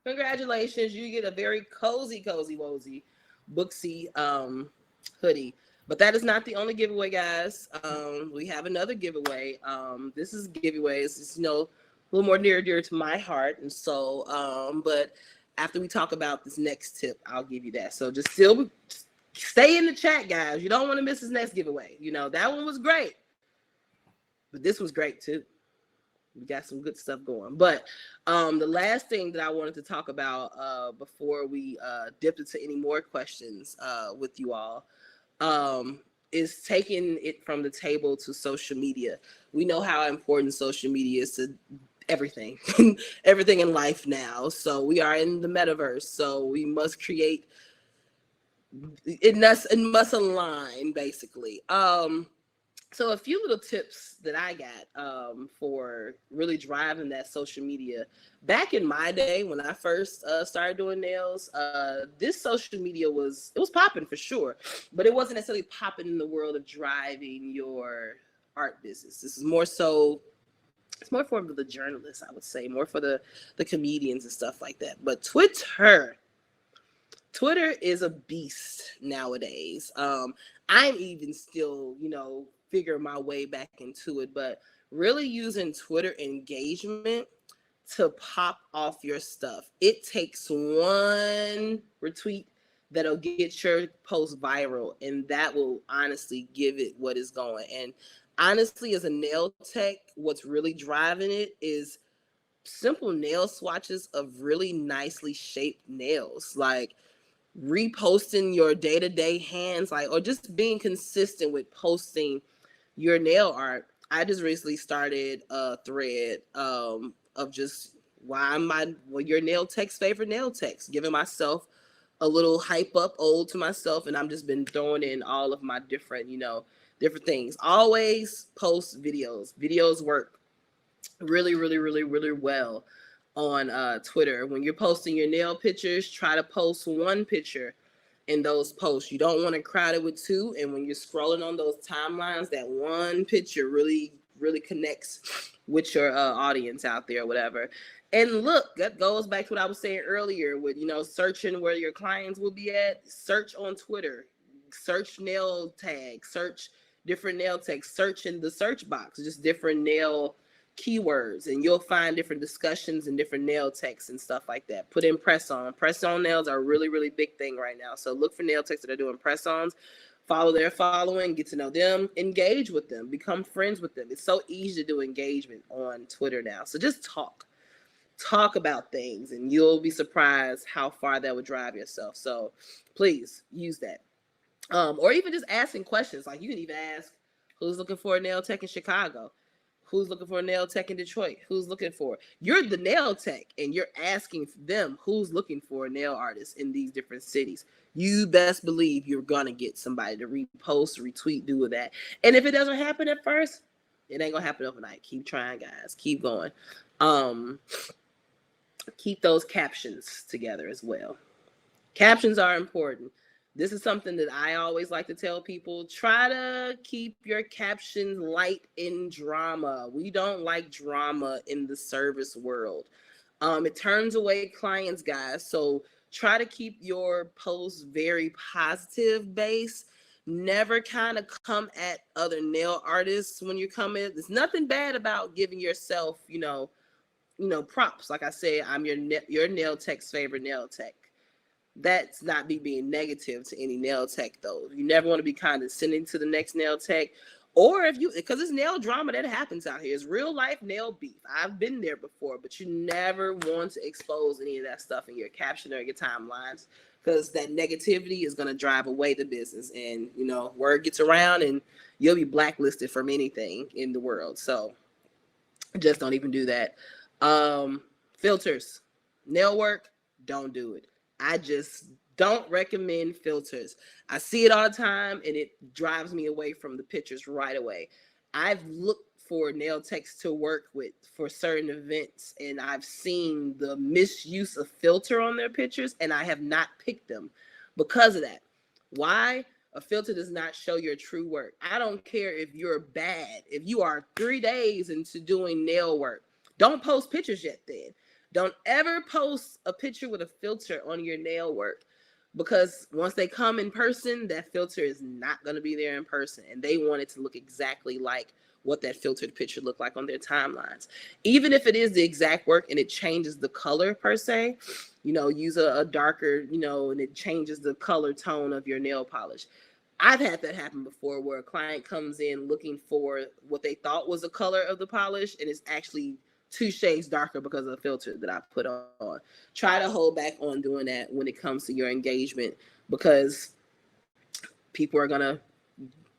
Congratulations. You get a very cozy Booksy hoodie. But that is not the only giveaway, guys. We have another giveaway. This is giveaways. It's, a little more near and dear to my heart. And so, but after we talk about this next tip, I'll give you that. So just still stay in the chat, guys. You don't want to miss this next giveaway. That one was great. But this was great too. We got some good stuff going. But the last thing that I wanted to talk about before we dipped into any more questions with you all is taking it from the table to social media. We know how important social media is to everything, everything in life now. So we are in the metaverse. So we must create, it must align basically. So a few little tips that I got for really driving that social media. Back in my day, when I first started doing nails, this social media was popping for sure, but it wasn't necessarily popping in the world of driving your art business. This is more so, it's more for the journalists, I would say, more for the comedians and stuff like that. But Twitter is a beast nowadays. I'm even still, figure my way back into it, but really using Twitter engagement to pop off your stuff. It takes one retweet that'll get your post viral, and that will honestly give it what is going. And honestly, as a nail tech, what's really driving it is simple nail swatches of really nicely shaped nails, like reposting your day-to-day hands, or just being consistent with posting your nail art. I just recently started a thread of just why am I your nail tech's favorite nail techs, giving myself a little hype up ode to myself, and I've just been throwing in all of my different things. Always post videos. Videos work really, really, really, really well on Twitter. When you're posting your nail pictures, try to post one picture in those posts. You don't want to crowd it with two. And when you're scrolling on those timelines, that one picture really, really connects with your audience out there or whatever. And look, that goes back to what I was saying earlier with, searching where your clients will be at. Search on Twitter, search nail tags, search different nail tags, search in the search box, just different nail keywords, and you'll find different discussions and different nail techs and stuff like that. Put in press-on nails are a really, really big thing right now. So look for nail techs that are doing press-ons, follow their following, get to know them, engage with them, become friends with them. It's so easy to do engagement on Twitter now. So just talk about things, and you'll be surprised how far that would drive yourself. So please use that. Or even just asking questions. Like you can even ask, who's looking for a nail tech in Chicago? Who's looking for a nail tech in Detroit? Who's looking for? You're the nail tech, and you're asking them who's looking for a nail artist in these different cities. You best believe you're gonna get somebody to repost, retweet, do that. And if it doesn't happen at first, it ain't gonna happen overnight. Keep trying, guys. Keep going. Keep those captions together as well. Captions are important. This is something that I always like to tell people. Try to keep your captions light in drama. We don't like drama in the service world. It turns away clients, guys. So try to keep your posts very positive based. Never kind of come at other nail artists when you come in. There's nothing bad about giving yourself, props. Like I said, I'm your nail tech's favorite nail tech. That's not me being negative to any nail tech, though. You never want to be condescending to the next nail tech, or because it's nail drama that happens out here. It's real life nail beef. I've been there before, but you never want to expose any of that stuff in your caption or your timelines, because that negativity is going to drive away the business, and word gets around, and you'll be blacklisted from anything in the world. So just don't even do that. Filters, nail work, don't do it. I just don't recommend filters. I see it all the time, and it drives me away from the pictures right away. I've looked for nail techs to work with for certain events, and I've seen the misuse of filter on their pictures, and I have not picked them because of that. Why? A filter does not show your true work. I don't care if you're bad. If you are 3 days into doing nail work, don't post pictures yet then. Don't ever post a picture with a filter on your nail work, because once they come in person, that filter is not going to be there in person, and they want it to look exactly like what that filtered picture looked like on their timelines. Even if it is the exact work and it changes the color per se, use a darker, and it changes the color tone of your nail polish. I've had that happen before, where a client comes in looking for what they thought was the color of the polish, and it's actually 2 shades darker because of the filter that I put on. Try to hold back on doing that when it comes to your engagement, because people are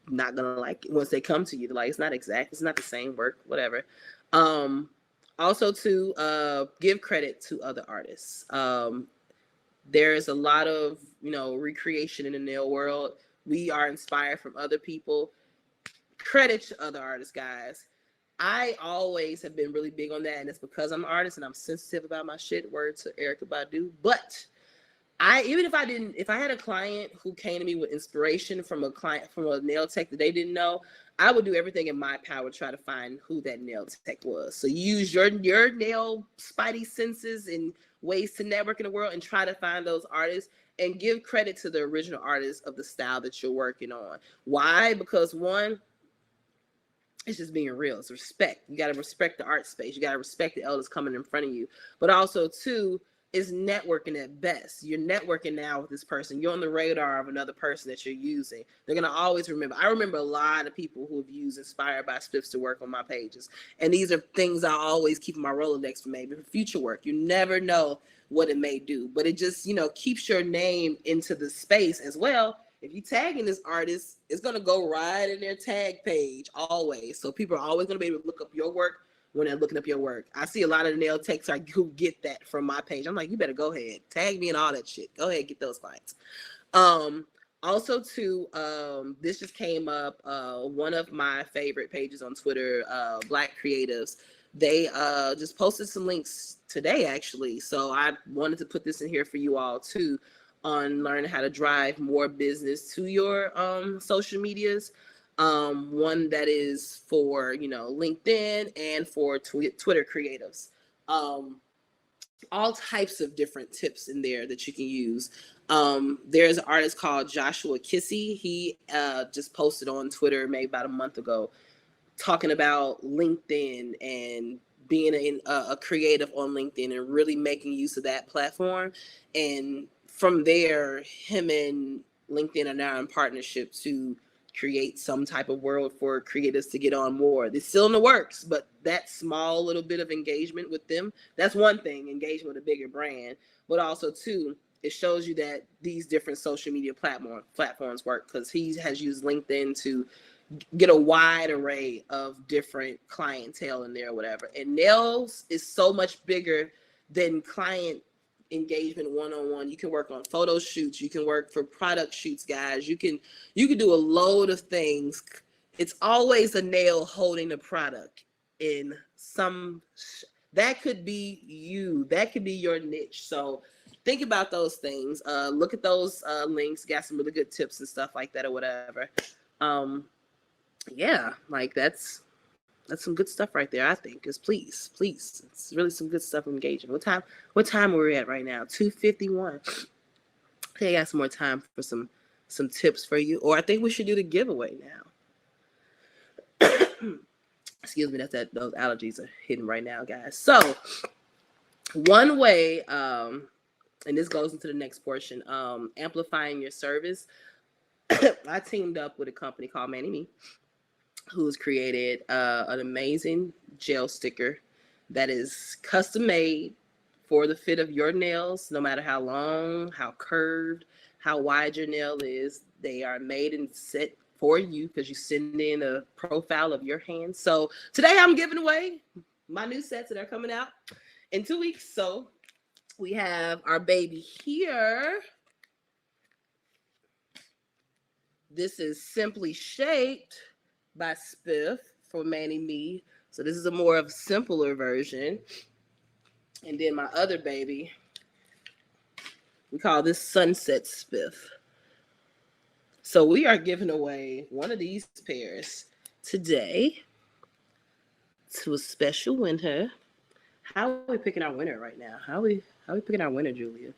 not gonna like it once they come to you. They're like, it's not exact, it's not the same work, whatever. Also to give credit to other artists. There's a lot of recreation in the nail world. We are inspired from other people. Credit to other artists, guys. I always have been really big on that, and it's because I'm an artist and I'm sensitive about my shit. Word to Erykah Badu. But if I had a client who came to me with inspiration from a nail tech that they didn't know, I would do everything in my power to try to find who that nail tech was. So use your nail spidey senses and ways to network in the world and try to find those artists and give credit to the original artists of the style that you're working on. Why? Because one, it's just being real. It's respect. You got to respect the art space. You got to respect the elders coming in front of you. But also, two, is networking at best. You're networking now with this person. You're on the radar of another person that you're using. They're going to always remember. I remember a lot of people who have used Inspired by Spifs to work on my pages. And these are things I always keep in my Rolodex for maybe for future work. You never know what it may do. But it just, keeps your name into the space as well. If you tagging this artist, it's going to go right in their tag page always. So people are always going to be able to look up your work when they're looking up your work. I see a lot of the nail techs who get that from my page. I'm like, you better go ahead. Tag me and all that shit. Go ahead, get those clients. Also, too, this just came up. One of my favorite pages on Twitter, Black Creatives, they just posted some links today, actually. So I wanted to put this in here for you all, too, on learning how to drive more business to your social medias. One that is for, LinkedIn and for Twitter creatives. All types of different tips in there that you can use. There's an artist called Joshua Kissy. He just posted on Twitter maybe about a month ago talking about LinkedIn and being a creative on LinkedIn and really making use of that platform. And from there, him and LinkedIn are now in partnership to create some type of world for creators to get on more. It's still in the works, but that small little bit of engagement with them, that's one thing, engagement with a bigger brand, but also two, it shows you that these different social media platforms work, because he has used LinkedIn to get a wide array of different clientele in there or whatever. And nails is so much bigger than client engagement one-on-one. You can work on photo shoots, you can work for product shoots, guys. You can do a load of things. It's always a nail holding a product in some that could be you, that could be your niche. So think about those things. Look at those links. Got some really good tips and stuff like that or whatever. Yeah, like that's some good stuff right there, I think. Because please, it's really some good stuff engaging. What time are we at right now? 2:51. I think I got some more time for some tips for you. Or I think we should do the giveaway now. Excuse me, those allergies are hitting right now, guys. So one way, and this goes into the next portion, amplifying your service. I teamed up with a company called Manicure, who's created an amazing gel sticker that is custom made for the fit of your nails, no matter how long, how curved, how wide your nail is. They are made and set for you because you send in a profile of your hand. So today I'm giving away my new sets that are coming out in 2 weeks. So we have our baby here. This is Simply Shaped by Spif for Manny Me. So this is a more of a simpler version. And then my other baby, we call this Sunset Spif. So we are giving away one of these pairs today to a special winner. How are we picking our winner right now? How are we picking our winner, Julia?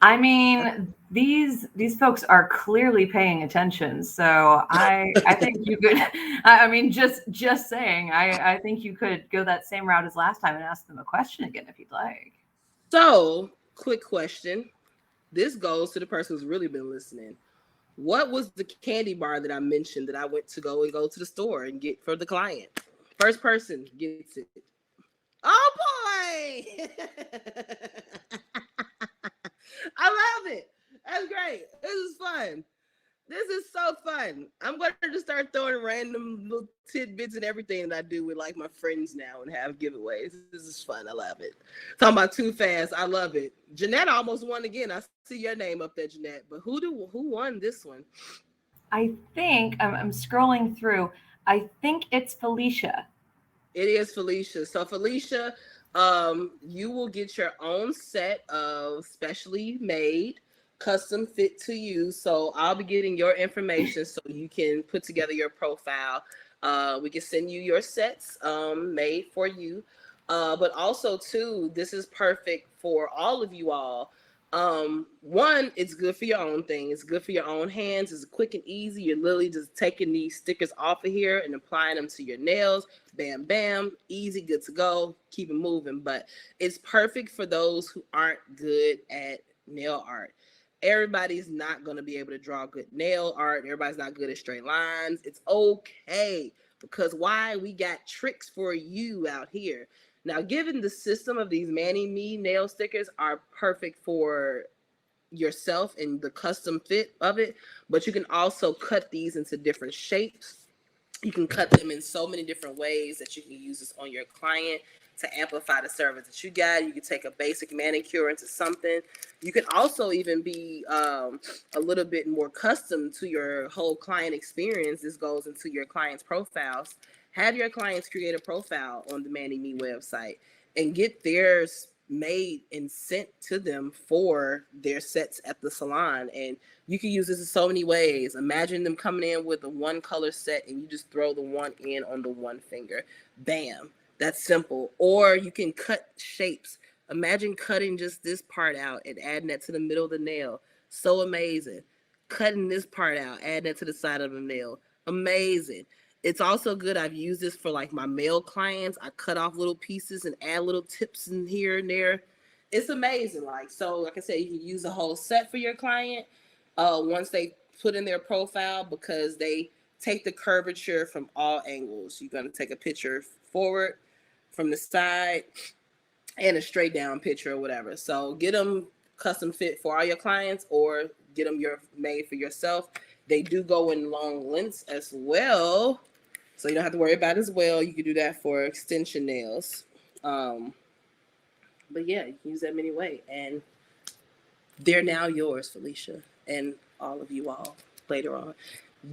I mean, these folks are clearly paying attention. So I think you could, I mean, just saying, I think you could go that same route as last time and ask them a question again if you'd like. So, quick question. This goes to the person who's really been listening. What was the candy bar that I mentioned that I went to go to the store and get for the client? First person gets it. Oh boy! I love it. That's great. This is fun. This is so fun. I'm going to just start throwing random little tidbits and everything that I do with like my friends now and have giveaways. This is fun. I love it. Talking about too fast. I love it. Jeanette almost won again. I see your name up there, Jeanette. But who won this one? I think I'm scrolling through. I think it's Felicia. It is Felicia. So Felicia, you will get your own set of specially made, custom fit to you. So I'll be getting your information so you can put together your profile. We can send you your sets made for you. But also too, this is perfect for all of you all. One, it's good for your own thing. It's good for your own hands. It's quick and easy. You're literally just taking these stickers off of here and applying them to your nails. Bam, bam, easy, good to go. Keep it moving. But it's perfect for those who aren't good at nail art. Everybody's not going to be able to draw good nail art. Everybody's not good at straight lines. It's okay, because why? We got tricks for you out here. Now, given the system of these Manny Me nail stickers are perfect for yourself and the custom fit of it, but you can also cut these into different shapes. You can cut them in so many different ways that you can use this on your client to amplify the service that you got. You can take a basic manicure into something. You can also even be a little bit more custom to your whole client experience. This goes into your client's profiles. Have your clients create a profile on the Manny Me website and get theirs made and sent to them for their sets at the salon. And you can use this in so many ways. Imagine them coming in with a one color set and you just throw the one in on the one finger. Bam. That's simple. Or you can cut shapes. Imagine cutting just this part out and adding that to the middle of the nail. So amazing. Cutting this part out, adding that to the side of the nail. Amazing. It's also good. I've used this for like my male clients. I cut off little pieces and add little tips in here and there. It's amazing. Like I said, you can use a whole set for your client once they put in their profile, because they take the curvature from all angles. You're going to take a picture forward, from the side, and a straight down picture or whatever. So get them custom fit for all your clients or get them made for yourself. They do go in long lengths as well, so you don't have to worry about it as well. You can do that for extension nails. But yeah, you can use that many ways, and they're now yours, Felicia, and all of you all later on.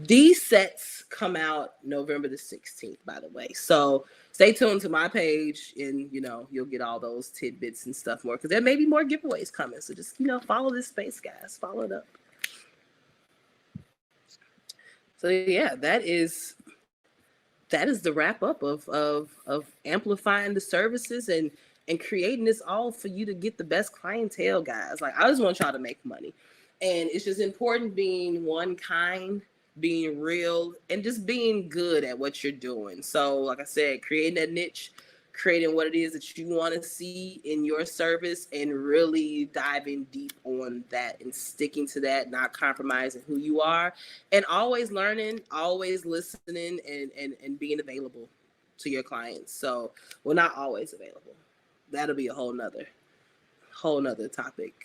These sets come out November the 16th, by the way. So stay tuned to my page, and you'll get all those tidbits and stuff more, because there may be more giveaways coming. So just follow this space, guys. Follow it up. So yeah, that is the wrap up of amplifying the services and creating this all for you to get the best clientele, guys. Like, I just want y'all to make money, and it's just important being one kind, being real, and just being good at what you're doing. So like I said, creating that niche, creating what it is that you want to see in your service, and really diving deep on that and sticking to that, not compromising who you are, and always learning, always listening, and being available to your clients. So, well, not always available. That'll be a whole nother topic.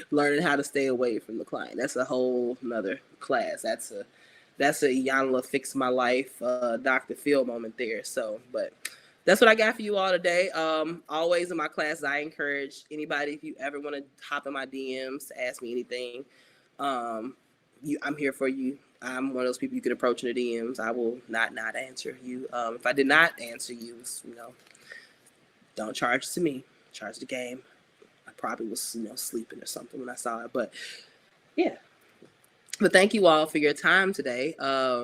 Learning how to stay away from the client. That's a whole nother class. That's a Yanla fix my life, Dr. Phil moment there. So, but that's what I got for you all today. Always in my classes, I encourage anybody, if you ever want to hop in my DMs to ask me anything, I'm here for you. I'm one of those people you could approach in the DMs. I will not answer you. If I did not answer you, don't charge to me. Charge the game. I probably was, sleeping or something when I saw it. But yeah. But thank you all for your time today.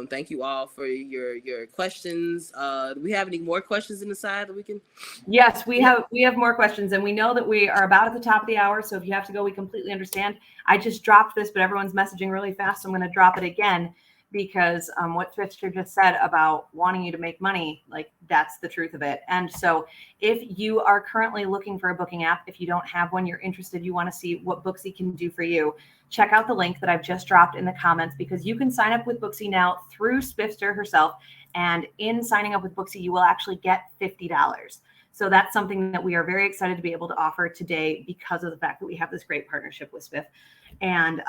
Thank you all for your questions. Do we have any more questions in the side that we can? Yes, we have more questions, and we know that we are about at the top of the hour. So if you have to go, we completely understand. I just dropped this, but everyone's messaging really fast. So I'm going to drop it again, because what Spifster just said about wanting you to make money, like, that's the truth of it. And so if you are currently looking for a booking app, if you don't have one, you're interested, you want to see what Booksy can do for you, check out the link that I've just dropped in the comments, because you can sign up with Booksy now through Spifster herself. And in signing up with Booksy, you will actually get $50. So that's something that we are very excited to be able to offer today, because of the fact that we have this great partnership with Spif. And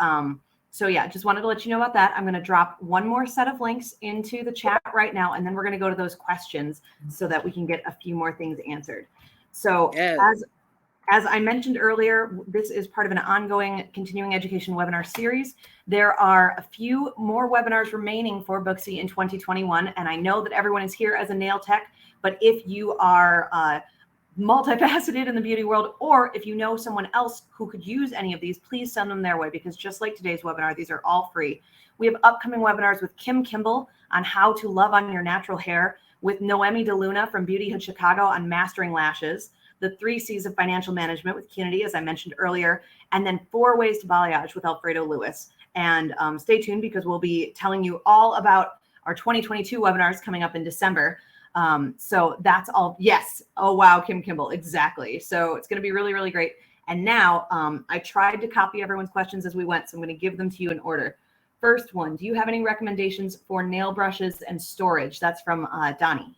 so yeah, just wanted to let you know about that. I'm going to drop one more set of links into the chat right now, and then we're going to go to those questions so that we can get a few more things answered. So as I mentioned earlier, this is part of an ongoing continuing education webinar series. There are a few more webinars remaining for Booksy in 2021, and I know that everyone is here as a nail tech, but if you are multifaceted in the beauty world, or if you know someone else who could use any of these, please send them their way, because just like today's webinar, these are all free. We have upcoming webinars with Kim Kimball on how to love on your natural hair, with Noemi DeLuna from Beauty Hood Chicago on mastering lashes, the 3 C's of financial management with Kennedy, as I mentioned earlier, and then 4 ways to balayage with Alfredo Lewis. And stay tuned, because we'll be telling you all about our 2022 webinars coming up in December. So that's all. Yes. Oh, wow. Kim Kimball. Exactly. So it's going to be really, really great. And now I tried to copy everyone's questions as we went, so I'm going to give them to you in order. First one, do you have any recommendations for nail brushes and storage? That's from Donnie.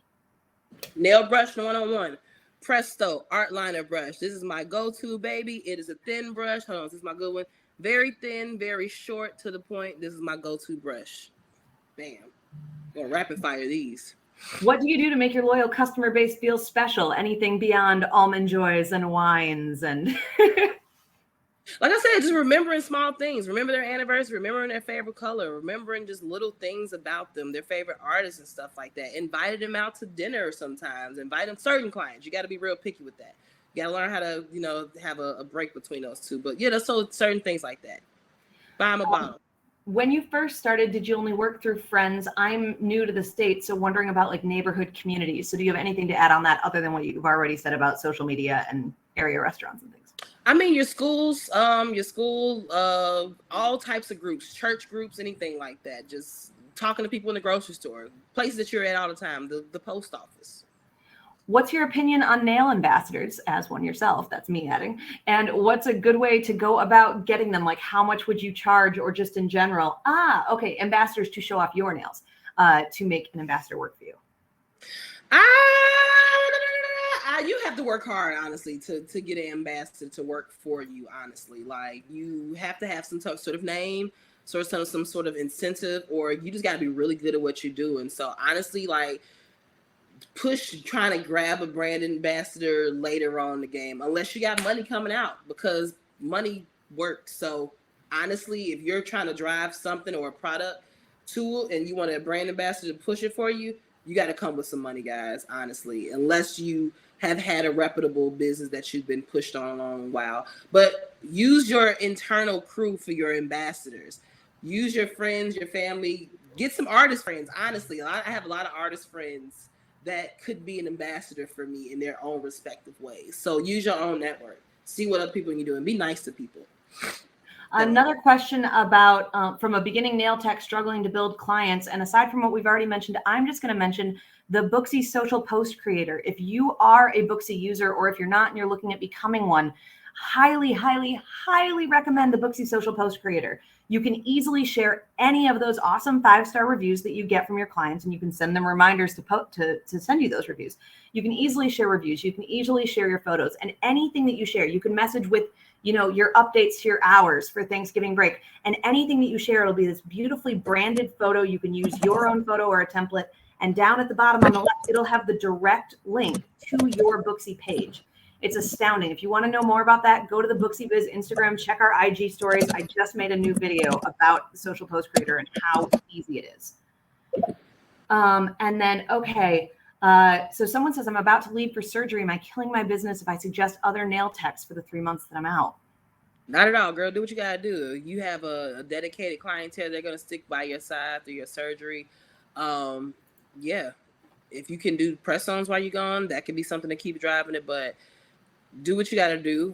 Nail brush 101. Presto art liner brush. This is my go-to, baby. It is a thin brush. Hold on. This is my good one. Very thin, very short, to the point. This is my go-to brush. Bam. I'm going to rapid fire these. What do you do to make your loyal customer base feel special? Anything beyond almond joys and wines and like I said, just remembering small things. Remember their anniversary, remembering their favorite color, remembering just little things about them, their favorite artists and stuff like that. Invited them out to dinner sometimes. Invite them certain clients. You got to be real picky with that. You got to learn how to, have a break between those two. But yeah, so certain things like that. Buy them a bottle. When you first started, did you only work through friends? I'm new to the state, so wondering about like neighborhood communities. So do you have anything to add on that other than what you've already said about social media and area restaurants and things? I mean, your schools, all types of groups, church groups, anything like that. Just talking to people in the grocery store, places that you're at all the time, the post office. What's your opinion on nail ambassadors, as one yourself? That's me adding. And what's a good way to go about getting them? Like, how much would you charge, or just in general? Okay, ambassadors to show off your nails, to make an ambassador work for you. You have to work hard, honestly, to get an ambassador to work for you. Honestly, like you have to have some sort of name, some sort of incentive, or you just got to be really good at what you do. And so, honestly, like push trying to grab a brand ambassador later on in the game, unless you got money coming out, because money works. So honestly, if you're trying to drive something or a product tool and you want a brand ambassador to push it for you, you got to come with some money, guys, honestly, unless you have had a reputable business that you've been pushed on a long while. But use your internal crew for your ambassadors. Use your friends, your family, get some artist friends. Honestly, I have a lot of artist friends that could be an ambassador for me in their own respective ways. So use your own network. See what other people can do and be nice to people. Another question about from a beginning nail tech struggling to build clients. And aside from what we've already mentioned, I'm just going to mention the Booksy social post creator. If you are a Booksy user, or if you're not and you're looking at becoming one, highly, highly, highly recommend the Booksy social post creator. You can easily share any of those awesome 5-star reviews that you get from your clients, and you can send them reminders to send you those reviews. You can easily share reviews. You can easily share your photos, and anything that you share, you can message with, your updates to your hours for Thanksgiving break, and anything that you share, it'll be this beautifully branded photo. You can use your own photo or a template, and down at the bottom on the left, it'll have the direct link to your Booksy page. It's astounding. If you want to know more about that, go to the Booksy Biz Instagram, check our IG stories. I just made a new video about the social post creator and how easy it is. And then, okay. So someone says, I'm about to leave for surgery. Am I killing my business if I suggest other nail techs for the 3 months that I'm out? Not at all, girl. Do what you got to do. You have a dedicated clientele. They're going to stick by your side through your surgery. Yeah. If you can do press-ons while you're gone, that could be something to keep driving it. But do what you got to do.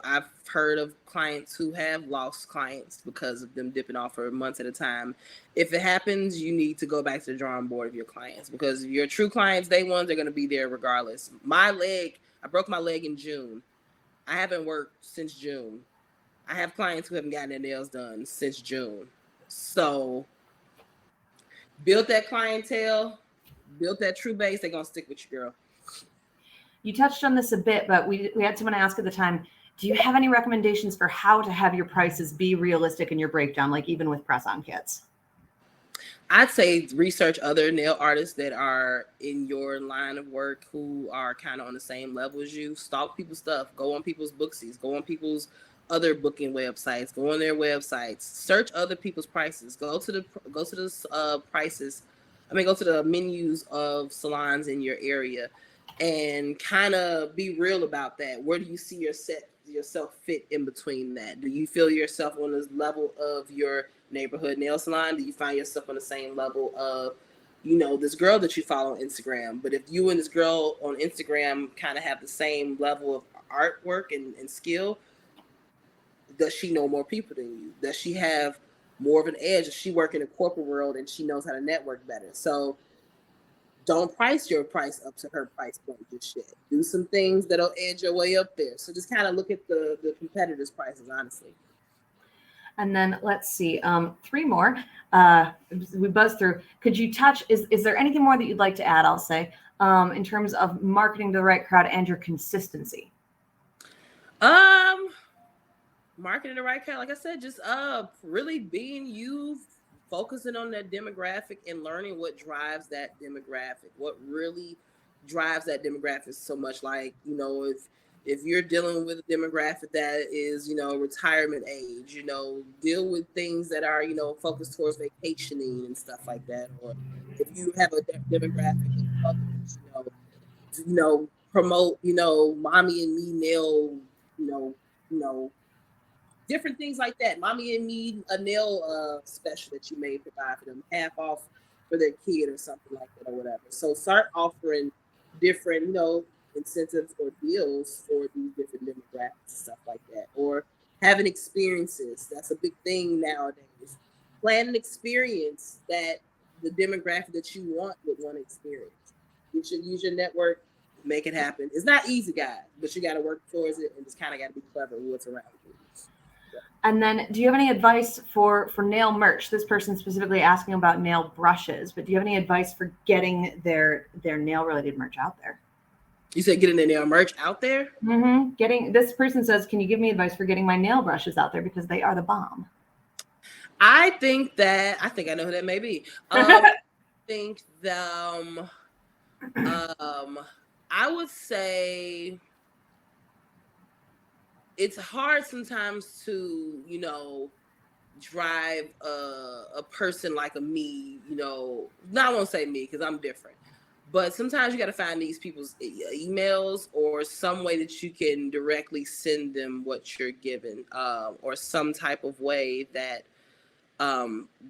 I've heard of clients who have lost clients because of them dipping off for months at a time. If it happens, you need to go back to the drawing board of your clients, because your true clients, day ones, they're going to be there regardless. I broke my leg in June. I haven't worked since June. I have clients who haven't gotten their nails done since June. So build that clientele, build that true base. They're going to stick with you, girl. You touched on this a bit, but we had someone ask at the time, do you have any recommendations for how to have your prices be realistic in your breakdown, like even with press-on kits? I'd say research other nail artists that are in your line of work who are kind of on the same level as you. Stalk people's stuff. Go on people's Booksies. Go on people's other booking websites. Go on their websites. Search other people's prices. Go to the prices. Go to the menus of salons in your area, and kind of be real about that. Where do you see yourself fit in between that? Do you feel yourself on the level of your neighborhood nail salon? Do you find yourself on the same level of, this girl that you follow on Instagram? But if you and this girl on Instagram kind of have the same level of artwork and skill, does she know more people than you? Does she have more of an edge? Does she work in the corporate world and she knows how to network better? So don't price your price up to her price point just yet. Do some things that'll edge your way up there. So just kind of look at the competitors' prices, honestly. And then let's see, 3 more. We buzzed through. Could you touch, is there anything more that you'd like to add, I'll say, in terms of marketing to the right crowd and your consistency? Marketing the right crowd, like I said, just really being you, focusing on that demographic and learning what drives that demographic, what really drives that demographic so much. Like, if you're dealing with a demographic that is, retirement age, deal with things that are, focused towards vacationing and stuff like that. Or if you have a demographic of others, promote, mommy and me nail, different things like that. Mommy and me, a nail special that you may provide for them, half off for their kid or something like that or whatever. So start offering different, incentives or deals for these different demographics and stuff like that. Or having experiences. That's a big thing nowadays. Plan an experience that the demographic that you want would want to experience. You should use your network, make it happen. It's not easy, guys, but you got to work towards it, and just kind of got to be clever with what's around you. And then do you have any advice for nail merch? This person specifically asking about nail brushes, but do you have any advice for getting their nail related merch out there? You said getting the nail merch out there? This person says, can you give me advice for getting my nail brushes out there because they are the bomb? I think I know who that may be. I think I would say it's hard sometimes to, drive a person like a me, no, I won't say me because I'm different. But sometimes you got to find these people's emails or some way that you can directly send them what you're given, or some type of way that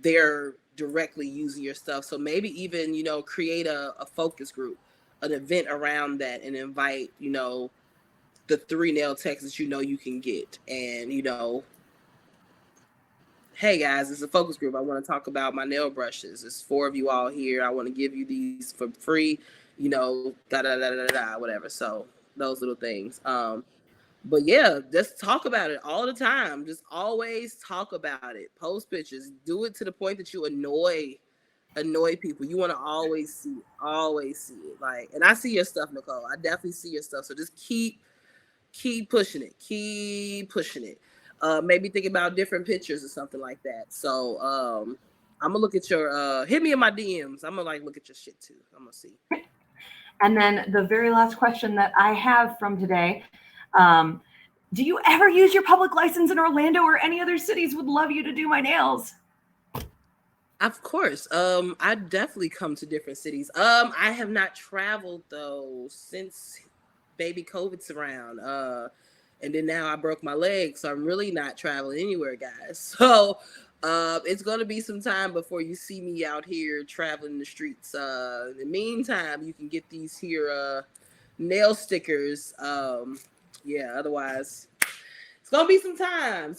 they're directly using your stuff. So maybe even, create a focus group, an event around that, and invite, the 3 nail techs that you can get. And, hey guys, it's a focus group. I want to talk about my nail brushes. It's 4 of you all here. I want to give you these for free, whatever. So those little things. But yeah, just talk about it all the time. Just always talk about it. Post pictures. Do it to the point that you annoy people. You want to always see it. Like, and I see your stuff, Nicole. I definitely see your stuff. So just keep pushing it. Keep pushing it. Maybe think about different pictures or something like that. So I'm gonna look at your hit me in my DMs. I'm gonna look at your shit too. I'm gonna see. And then the very last question that I have from today, do you ever use your public license in Orlando or any other cities? Would love you to do my nails. Of course. I definitely come to different cities. I have not traveled though since baby COVID's around. And then now I broke my leg, so I'm really not traveling anywhere, guys. So it's gonna be some time before you see me out here traveling the streets. In the meantime, you can get these here nail stickers. Otherwise it's gonna be some time.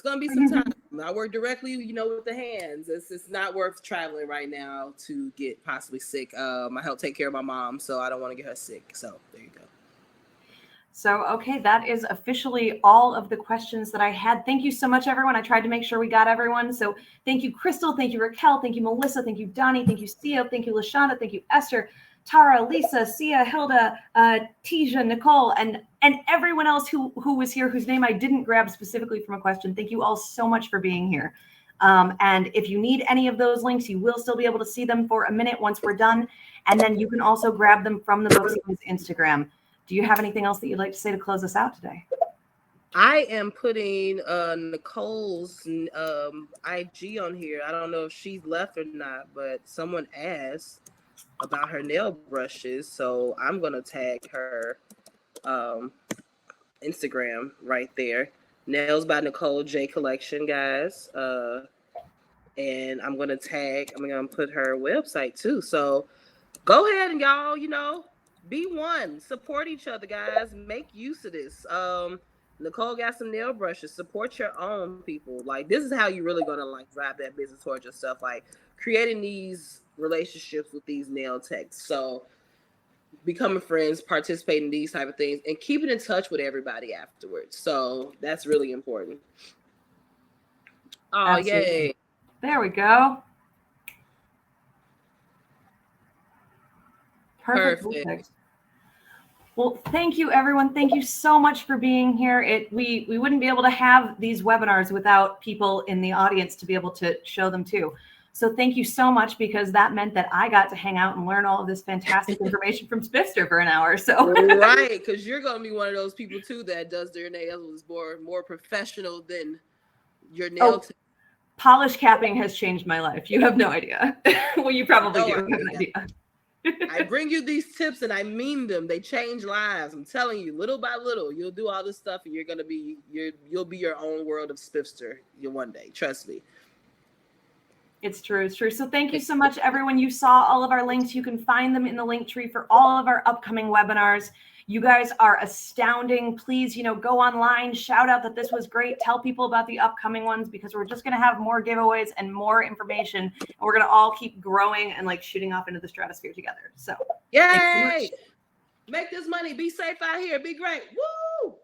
I work directly, with the hands. It's not worth traveling right now to get possibly sick. I help take care of my mom, so I don't want to get her sick. So there you go. So, okay, that is officially all of the questions that I had. Thank you so much, everyone. I tried to make sure we got everyone. So thank you, Crystal. Thank you, Raquel. Thank you, Melissa. Thank you, Donnie. Thank you, Sia. Thank you, Lashonda. Thank you, Esther, Tara, Lisa, Sia, Hilda, Tisha, Nicole, and everyone else who was here, whose name I didn't grab specifically from a question. Thank you all so much for being here. And if you need any of those links, you will still be able to see them for a minute once we're done. And then you can also grab them from the Booksy's Instagram. Do you have anything else that you'd like to say to close us out today? I am putting Nicole's IG on here. I don't know if she's left or not, but someone asked about her nail brushes, so I'm going to tag her Instagram right there. Nails by Nicole J Collection, guys. And I'm going to put her website too. So go ahead and y'all, be one. Support each other, guys. Make use of this. Nicole got some nail brushes. Support your own people. Like, this is how you really gonna drive that business towards yourself. Like, creating these relationships with these nail techs. So becoming friends, participating in these type of things, and keeping in touch with everybody afterwards. So that's really important. Oh, absolutely. Yay. There we go. Perfect. Well, thank you, everyone. Thank you so much for being here. We wouldn't be able to have these webinars without people in the audience to be able to show them too. So thank you so much, because that meant that I got to hang out and learn all of this fantastic information from Spifster for an hour. So right, because you're going to be one of those people too that does their nails more professional than your nail. Polish capping has changed my life. You have no idea. Well, you probably do have an idea. I bring you these tips and I mean them. They change lives. I'm telling you, little by little, you'll do all this stuff and you'll be your own world of Spifster. One day, trust me. It's true. It's true. So thank you so much, everyone. You saw all of our links. You can find them in the link tree for all of our upcoming webinars. You guys are astounding. Please, go online, shout out that this was great. Tell people about the upcoming ones, because we're just going to have more giveaways and more information. And we're going to all keep growing and shooting off into the stratosphere together. So yay! Make this money. Be safe out here. Be great. Woo!